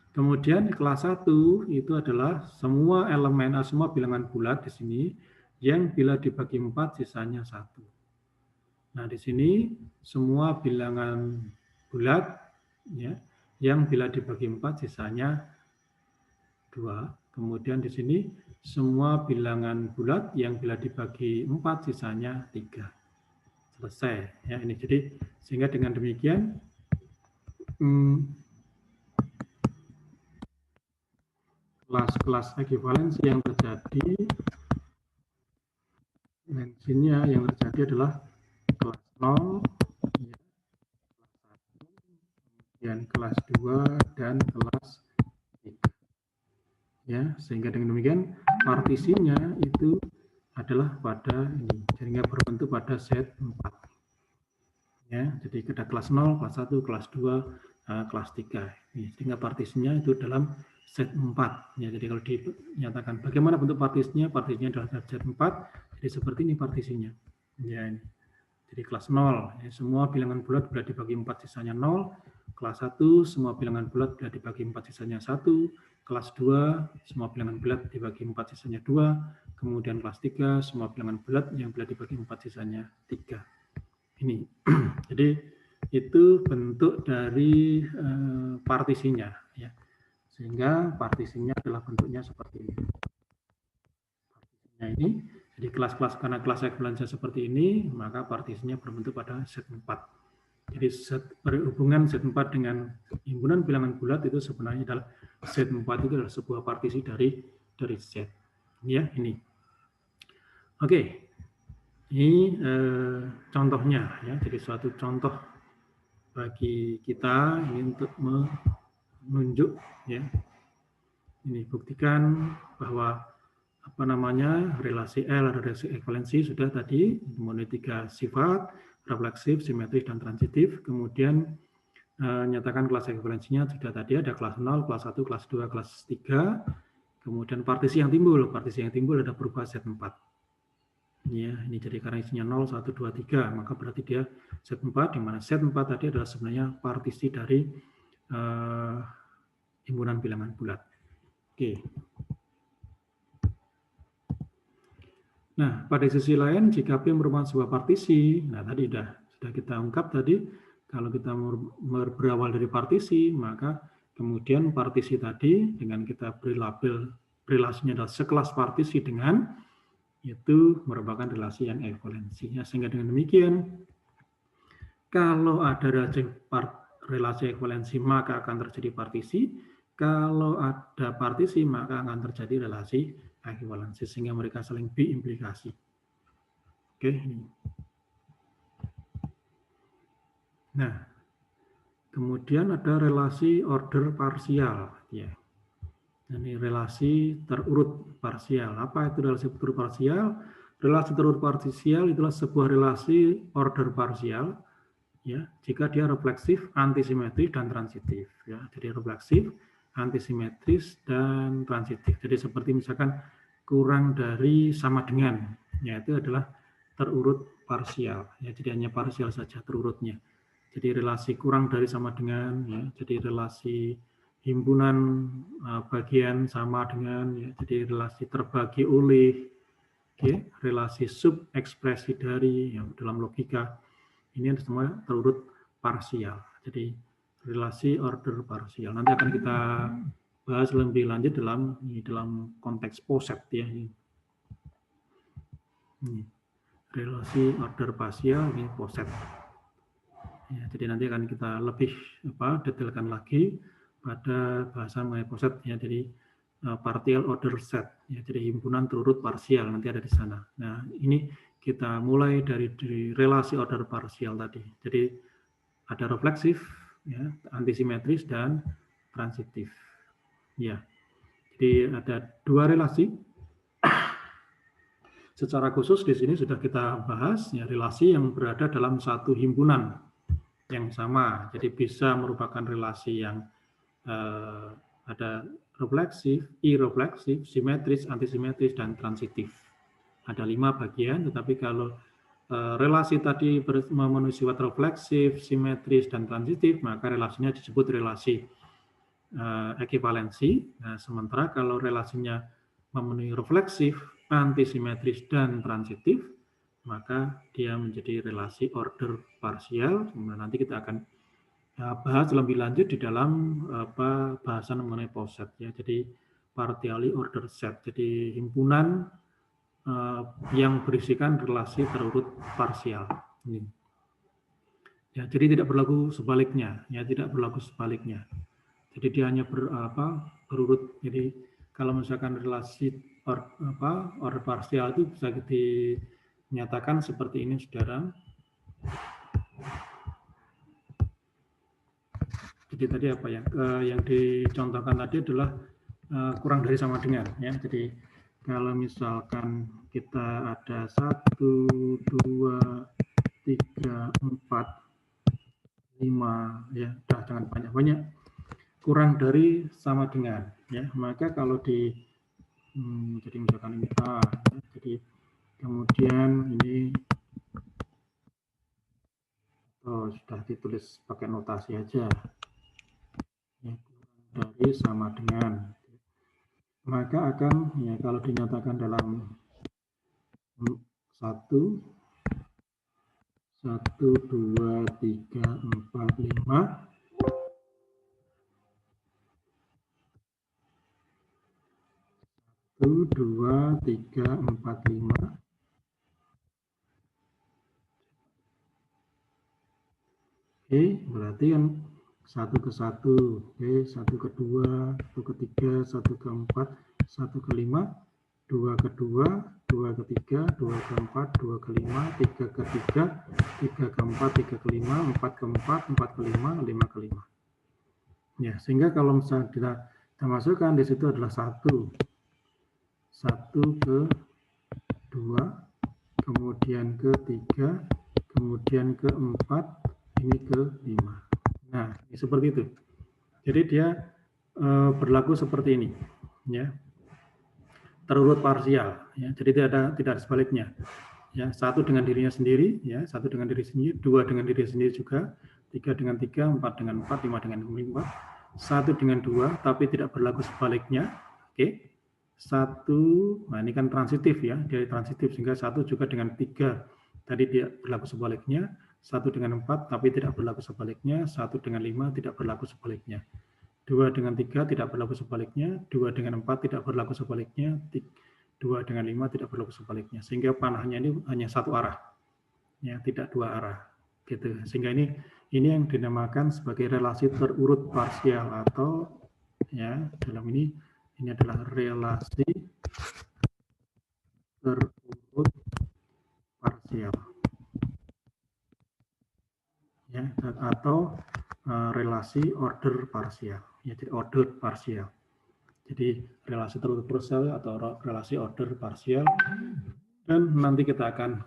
Kemudian kelas 1 itu adalah semua elemen, semua bilangan bulat di sini yang bila dibagi 4 sisanya 1. Nah, di sini semua bilangan bulat ya, yang bila dibagi 4 sisanya 2. Kemudian di sini semua bilangan bulat yang bila dibagi 4 sisanya 3. Selesai ya, ini jadi sehingga dengan demikian kelas-kelas ekivalensi yang terjadi, dimensinya yang terjadi adalah kelas 0, ya, kelas 1, kemudian kelas 2, dan kelas 3. Ya, sehingga dengan demikian partisinya itu adalah pada ini, sehingga berbentuk pada set 4. Ya, jadi ada kelas 0, kelas 1, kelas 2, kelas 3. Ya, sehingga partisinya itu dalam set 4. Ya, jadi kalau dinyatakan bagaimana bentuk partisinya adalah set 4. Jadi seperti ini partisinya. Ya, ini. Jadi kelas 0, ya, semua bilangan bulat bila dibagi 4 sisanya 0. Kelas 1, semua bilangan bulat bila dibagi 4 sisanya 1. Kelas 2, semua bilangan bulat dibagi 4 sisanya 2. kemudian kelas 3 semua bilangan bulat yang bila dibagi 4 sisanya 3. Ini. Jadi itu bentuk dari partisinya, ya. Sehingga partisinya adalah bentuknya seperti ini. Partisinya ini, jadi kelas-kelas, karena kelas ekuivalensi seperti ini, maka partisinya berbentuk pada set 4. Jadi hubungan set 4 dengan himpunan bilangan bulat itu sebenarnya adalah set 4 itu adalah sebuah partisi dari set. Ya, ini. Oke. Ini contohnya, ya. Jadi suatu contoh bagi kita ini untuk menunjuk, ya. Ini buktikan bahwa apa namanya relasi L ada relasi ekuivalensi sudah tadi memenuhi 3 sifat, refleksif, simetris, dan transitif. Kemudian nyatakan kelas ekuivalensinya sudah tadi ada kelas 0, kelas 1, kelas 2, kelas 3. Kemudian partisi yang timbul ada berupa set 4. Ya, ini jadi karena isinya 0, 1, 2, 3, maka berarti dia set 4, di mana set 4 tadi adalah sebenarnya partisi dari himpunan bilangan bulat. Oke. Nah, pada sisi lain, jika P merupakan sebuah partisi, nah tadi sudah kita ungkap tadi, kalau kita berawal dari partisi, maka kemudian partisi tadi dengan kita beri label relasinya adalah sekelas partisi dengan itu merupakan relasi yang ekuivalensinya. Sehingga dengan demikian, kalau ada relasi ekuivalensi maka akan terjadi partisi, kalau ada partisi maka akan terjadi relasi ekuivalensi, sehingga mereka saling biimplikasi. Oke, ini. Nah, kemudian ada relasi order parsial, ya. Ini relasi terurut parsial. Apa itu relasi terurut parsial? Relasi terurut parsial itulah sebuah relasi order parsial, ya, jika dia refleksif, antisimetris, dan transitif. Ya. Jadi refleksif, antisimetris, dan transitif. Jadi seperti misalkan kurang dari sama dengan, yaitu adalah terurut parsial. Ya. Jadi hanya parsial saja terurutnya. Jadi relasi kurang dari sama dengan, ya. Jadi relasi himpunan bagian sama dengan, ya, jadi relasi terbagi oleh, okay, relasi sub ekspresi dari, yang dalam logika ini semua terurut parsial. Jadi relasi order parsial. Nanti akan kita bahas lebih lanjut dalam konteks poset, ya. Ini relasi order parsial ini poset. Ya, jadi nanti akan kita lebih detailkan lagi pada bahasan mengenai poset, ya. Jadi partial order set, ya, jadi himpunan terurut parsial nanti ada di sana. Nah, ini kita mulai dari relasi order parsial tadi. Jadi ada refleksif, ya, antisimetris, dan transitif. Ya, jadi ada 2 relasi. Secara khusus di sini sudah kita bahas, ya, relasi yang berada dalam satu himpunan yang sama. Jadi bisa merupakan relasi yang ada refleksif, irefleksif, simetris, antisimetris, dan transitif. Ada 5 bagian, tetapi kalau relasi tadi memenuhi sifat refleksif, simetris, dan transitif, maka relasinya disebut relasi ekuivalensi. Nah, sementara kalau relasinya memenuhi refleksif, antisimetris, dan transitif, maka dia menjadi relasi order parsial. Nanti kita akan bahas lebih lanjut di dalam bahasan mengenai poset, ya. Jadi partially order set, jadi himpunan yang berisikan relasi terurut parsial. Ini. Ya, jadi tidak berlaku sebaliknya, ya, tidak berlaku sebaliknya. Jadi dia hanya berurut. Jadi kalau misalkan relasi order parsial itu bisa dinyatakan seperti ini, saudara. Jadi tadi apa ya? Yang dicontohkan tadi adalah kurang dari sama dengan, ya. Jadi kalau misalkan kita ada 1, 2, 3, 4, 5, ya, jangan banyak-banyak, kurang dari sama dengan, ya. Maka kalau jadi misalkan ini A, ya, jadi kemudian ini sudah ditulis pakai notasi aja. Ya, dari sama dengan, maka akan, ya, kalau dinyatakan dalam 1, 2, 3, 4, 5. 1, 2, 3, 4, 5. Oke, berarti kan 1 ke 1, oke, 1 ke 2, 1 ke 3, 1 ke 4, 1 ke 5, 2 ke 2, 2 ke 3, 2 ke 4, 2 ke 5, 3 ke 3, 3 ke 4, 3 ke 5, 4 ke 4, 4 ke 5, 5 ke 5. Ya, sehingga kalau misalnya kita masukkan di situ adalah 1 ke 2, kemudian ke 3, kemudian ke 4, ini ke 5. Nah, seperti itu. Jadi dia berlaku seperti ini, ya, terurut parsial. Ya. Jadi tidak ada sebaliknya. Ya, 1 dengan dirinya sendiri, ya, 1 dengan diri sendiri, 2 dengan diri sendiri juga, 3 dengan 3, 4 dengan 4, 5 dengan 5, 1 dengan 2, tapi tidak berlaku sebaliknya. Oke. 1, nah ini kan transitif ya, dia transitif, sehingga 1 juga dengan 3, tadi dia berlaku sebaliknya. 1 dengan 4, tapi tidak berlaku sebaliknya. 1 dengan 5, tidak berlaku sebaliknya. 2 dengan 3, tidak berlaku sebaliknya. 2 dengan 4, tidak berlaku sebaliknya. 2 dengan 5, tidak berlaku sebaliknya. Sehingga panahnya ini hanya satu arah, ya, tidak dua arah. Gitu. Sehingga ini yang dinamakan sebagai relasi terurut parsial, atau ya dalam ini adalah relasi terurut parsial. Ya, atau relasi order parsial, ya, jadi order parsial. Jadi relasi terurut parsial atau relasi order parsial, dan nanti kita akan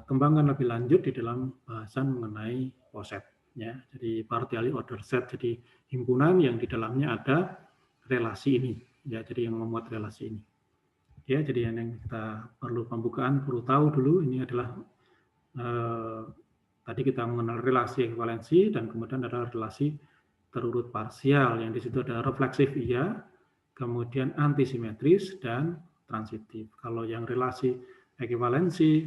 kembangkan lebih lanjut di dalam bahasan mengenai poset, ya. Jadi partially ordered set, jadi himpunan yang di dalamnya ada relasi ini, ya, jadi yang memuat relasi ini. Ya, jadi yang kita perlu pembukaan, perlu tahu dulu ini adalah tadi kita mengenal relasi ekuivalensi, dan kemudian ada relasi terurut parsial, yang di situ ada refleksif iya, kemudian antisimetris dan transitif. Kalau yang relasi ekuivalensi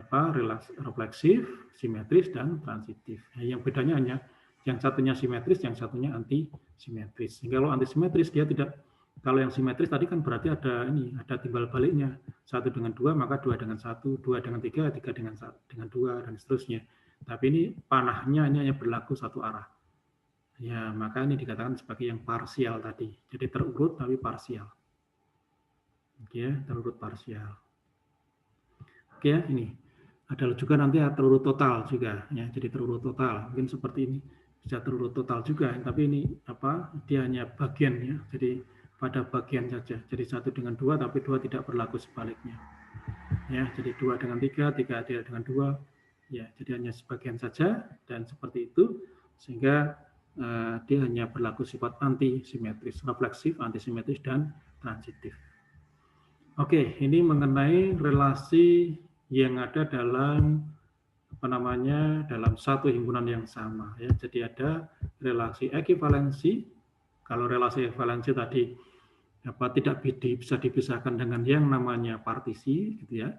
relasi refleksif, simetris, dan transitif. Nah, yang bedanya hanya yang satunya simetris, yang satunya antisimetris. Sehingga kalau antisimetris dia tidak, kalau yang simetris tadi kan berarti ada timbal baliknya. 1 dengan 2, maka 2 dengan 1, 2 dengan 3, 3 dengan 2, dan seterusnya. Tapi ini panahnya hanya berlaku satu arah. Ya, maka ini dikatakan sebagai yang parsial tadi. Jadi terurut tapi parsial. Oke, terurut parsial. Oke, ini. Ada juga nanti terurut total juga, ya. Jadi terurut total. Mungkin seperti ini. Bisa terurut total juga, tapi ini dia hanya bagian, ya. Jadi pada bagian saja. Jadi 1 dengan 2, tapi 2 tidak berlaku sebaliknya. Ya, jadi 2 dengan 3, 3 tidak dengan 2. Ya, jadi hanya sebagian saja, dan seperti itu, sehingga dia hanya berlaku sifat antisimetris, refleksif, antisimetris, dan transitif. Oke, ini mengenai relasi yang ada dalam dalam satu himpunan yang sama, ya. Jadi ada relasi ekuivalensi. Kalau relasi ekuivalensi tadi tidak bisa dipisahkan dengan yang namanya partisi, gitu ya.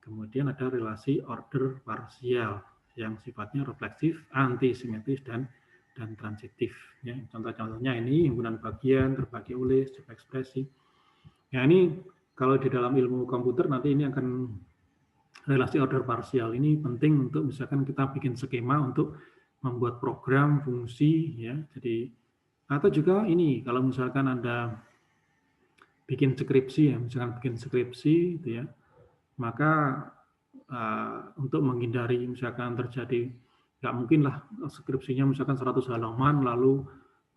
Kemudian ada relasi order parsial yang sifatnya refleksif, antisimetris, dan transitif. Ya. Contoh-contohnya ini himpunan bagian, terbagi oleh, subekspresi. Ya, ini kalau di dalam ilmu komputer nanti ini akan relasi order parsial ini penting untuk misalkan kita bikin skema untuk membuat program, fungsi, ya. Jadi atau juga ini kalau misalkan Anda bikin skripsi, ya, misalkan bikin skripsi, gitu ya, maka untuk menghindari misalkan terjadi, nggak mungkin lah skripsinya misalkan 100 halaman, lalu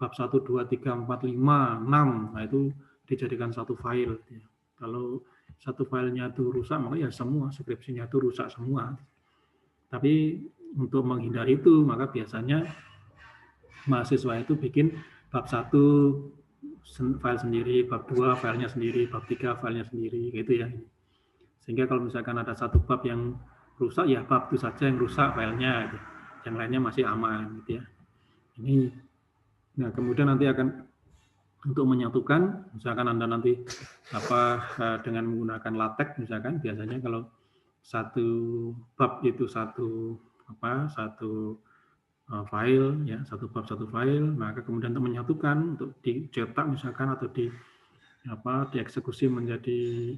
bab 1, 2, 3, 4, 5, 6, nah itu dijadikan satu file. Gitu ya. Kalau satu filenya itu rusak, maka ya semua skripsinya itu rusak semua. Tapi untuk menghindari itu, maka biasanya mahasiswa itu bikin bab 1 file sendiri, bab 2 filenya sendiri, bab 3 filenya sendiri, gitu ya. Sehingga kalau misalkan ada satu bab yang rusak, ya bab itu saja yang rusak filenya, gitu. Yang lainnya masih aman, gitu ya. Ini, nah kemudian nanti akan untuk menyatukan, misalkan Anda nanti dengan menggunakan LaTeX misalkan, biasanya kalau satu bab itu satu file ya, satu bab satu file, maka kemudian untuk menyatukan, untuk dicetak misalkan atau dieksekusi menjadi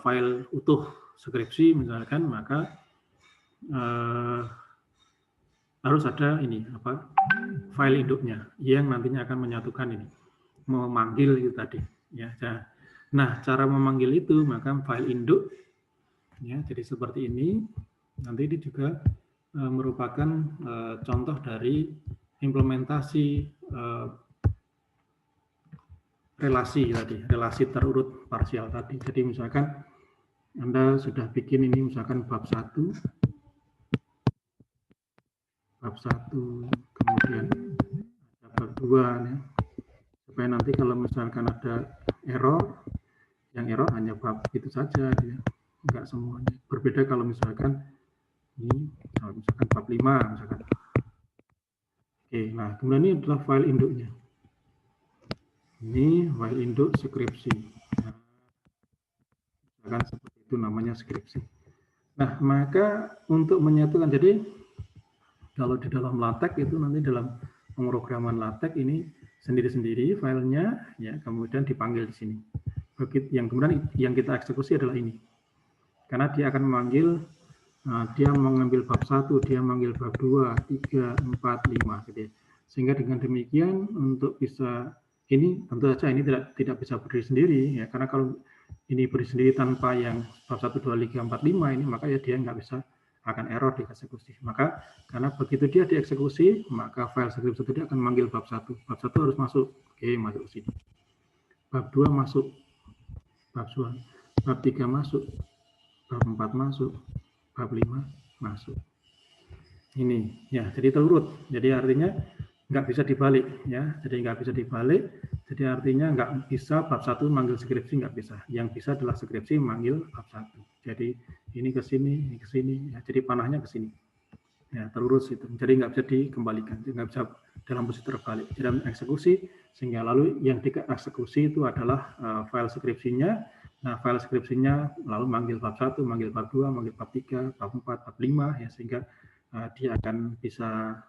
file utuh skripsi misalkan, maka harus ada file induknya yang nantinya akan menyatukan ini, memanggil itu tadi ya. Nah, cara memanggil itu maka file induk ya, jadi seperti ini. Nanti ini juga merupakan contoh dari implementasi relasi tadi, relasi terurut parsial tadi. Jadi misalkan Anda sudah bikin ini misalkan bab 1, kemudian bab 2 ya. Supaya nanti kalau misalkan ada error, yang error hanya bab itu saja ya. Enggak semuanya. Berbeda kalau misalkan ini misalkan bab 5 misalkan. Oke, nah kemudian ini adalah file induknya. Ini file induk skripsi. Nah, misalkan seperti itu namanya skripsi. Nah, maka untuk menyatukan, jadi kalau di dalam LaTeX itu nanti dalam pemrograman LaTeX ini sendiri-sendiri filenya, ya kemudian dipanggil di sini. Yang kemudian yang kita eksekusi adalah ini, karena dia akan memanggil, dia mengambil bab 1, dia memanggil bab 2, 3, 4, 5, gitu ya. Sehingga dengan demikian untuk bisa ini tentu saja ini tidak bisa berdiri sendiri ya, karena kalau ini berdiri sendiri tanpa yang bab 1, 2, 3, 4, 5 ini, maka ya dia nggak bisa, akan error di eksekusi. Maka karena begitu dia dieksekusi, maka file skripsi itu dia akan memanggil bab 1. Bab 1 harus masuk, oke, masuk ke sini. Bab 2 masuk, bab 3 masuk, bab 4 masuk, bab 5 masuk. Ini ya, jadi terurut. Jadi artinya nggak bisa dibalik ya. Jadi nggak bisa dibalik. Jadi artinya nggak bisa bab 1 manggil skripsi, nggak bisa. Yang bisa adalah skripsi manggil bab 1. Jadi ini ke sini, ini ke sini. Ya, jadi panahnya ke sini. Ya, terurus itu. Jadi nggak bisa dikembalikan. Jadi nggak bisa dalam posisi terbalik. Jadi dalam eksekusi, sehingga lalu yang dieksekusi itu adalah file skripsinya. Nah, file skripsinya lalu manggil bab 1, manggil bab 2, manggil bab 3, bab 4, bab 5 ya, sehingga dia akan bisa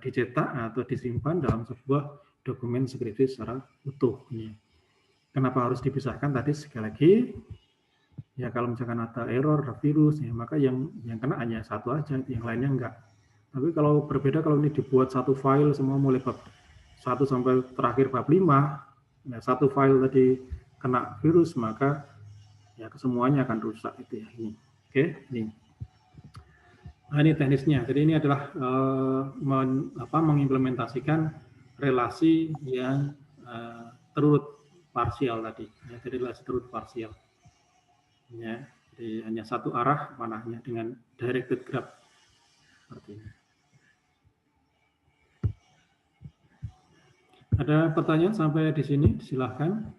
dicetak atau disimpan dalam sebuah dokumen skripsi secara utuh. Kenapa harus dipisahkan tadi sekali lagi? Ya kalau misalkan ada error, ada virus, ya maka yang kena hanya satu aja, yang lainnya enggak. Tapi kalau berbeda, kalau ini dibuat satu file semua mulai bab 1 sampai terakhir bab 5, ya satu file tadi kena virus, maka ya kesemuanya akan rusak itu ya. Ini. Oke, ini. Nah, ini teknisnya. Jadi ini adalah mengimplementasikan relasi yang terurut parsial tadi. Ya, jadi relasi terurut parsial. Ya, jadi hanya satu arah panahnya dengan directed graph seperti ini. Ada pertanyaan sampai di sini? Silahkan.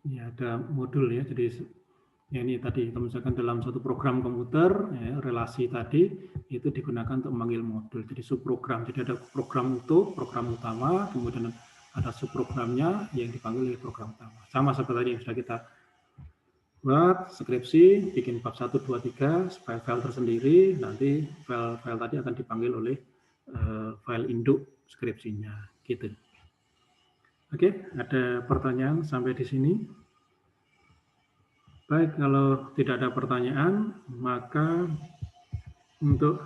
Ya, ada modul ya. Jadi ya ini tadi, misalkan dalam satu program komputer, ya, relasi tadi itu digunakan untuk memanggil modul. Jadi subprogram. Jadi ada program utuh, program utama, kemudian ada subprogramnya yang dipanggil oleh program utama. Sama seperti tadi yang sudah kita buat skripsi, bikin bab 1, 2, 3, file tersendiri, nanti file tadi akan dipanggil oleh file induk skripsinya, gitu. Oke, ada pertanyaan sampai di sini? Baik, kalau tidak ada pertanyaan, maka untuk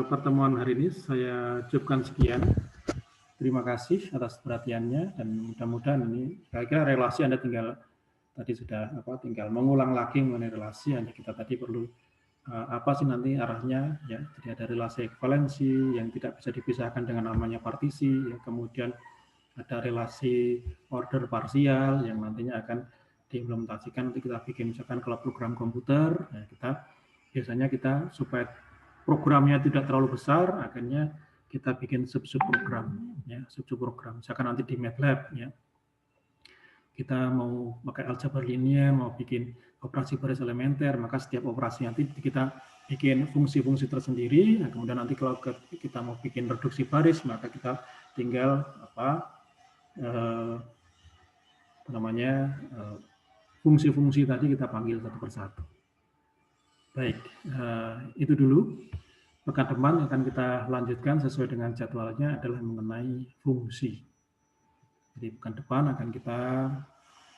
pertemuan hari ini saya cukupkan sekian. Terima kasih atas perhatiannya, dan mudah-mudahan ini kira-kira relasi Anda tinggal tadi sudah tinggal mengulang lagi mengenai relasi. Hanya kita tadi perlu apa sih nanti arahnya ya. Jadi ada relasi ekuivalensi yang tidak bisa dipisahkan dengan namanya partisi ya. Kemudian ada relasi order parsial yang nantinya akan diimplementasikan. Nanti kita bikin misalkan kalau program komputer ya, biasanya kita supaya programnya tidak terlalu besar, akhirnya kita bikin sub-program ya, sub-program. Misalkan nanti di MATLAB ya, kita mau pakai aljabar linear, mau bikin operasi baris elementer, maka setiap operasi nanti kita bikin fungsi-fungsi tersendiri. Nah, kemudian nanti kalau kita mau bikin reduksi baris, maka kita tinggal fungsi-fungsi tadi kita panggil satu persatu. Baik, itu dulu. Pekan depan akan kita lanjutkan sesuai dengan jadwalnya adalah mengenai fungsi. Jadi pekan depan akan kita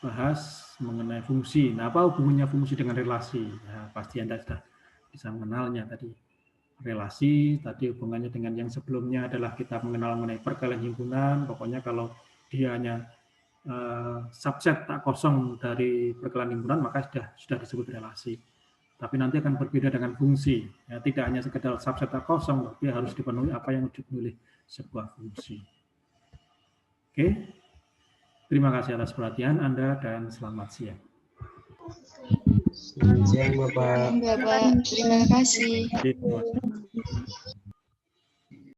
bahas mengenai fungsi. Nah, apa hubungannya fungsi dengan relasi? Nah, pasti Anda sudah bisa mengenalnya tadi. Relasi tadi hubungannya dengan yang sebelumnya adalah kita mengenal mengenai perkalian himpunan. Pokoknya kalau dia hanya subset tak kosong dari perkalian himpunan, maka sudah disebut relasi. Tapi nanti akan berbeda dengan fungsi. Ya, tidak hanya sekedar subset tak kosong, tapi harus dipenuhi apa yang dipenuhi sebuah fungsi. Oke. Terima kasih atas perhatian Anda dan selamat siang. Selamat siang Bapak. Bapak, terima kasih. Terima kasih.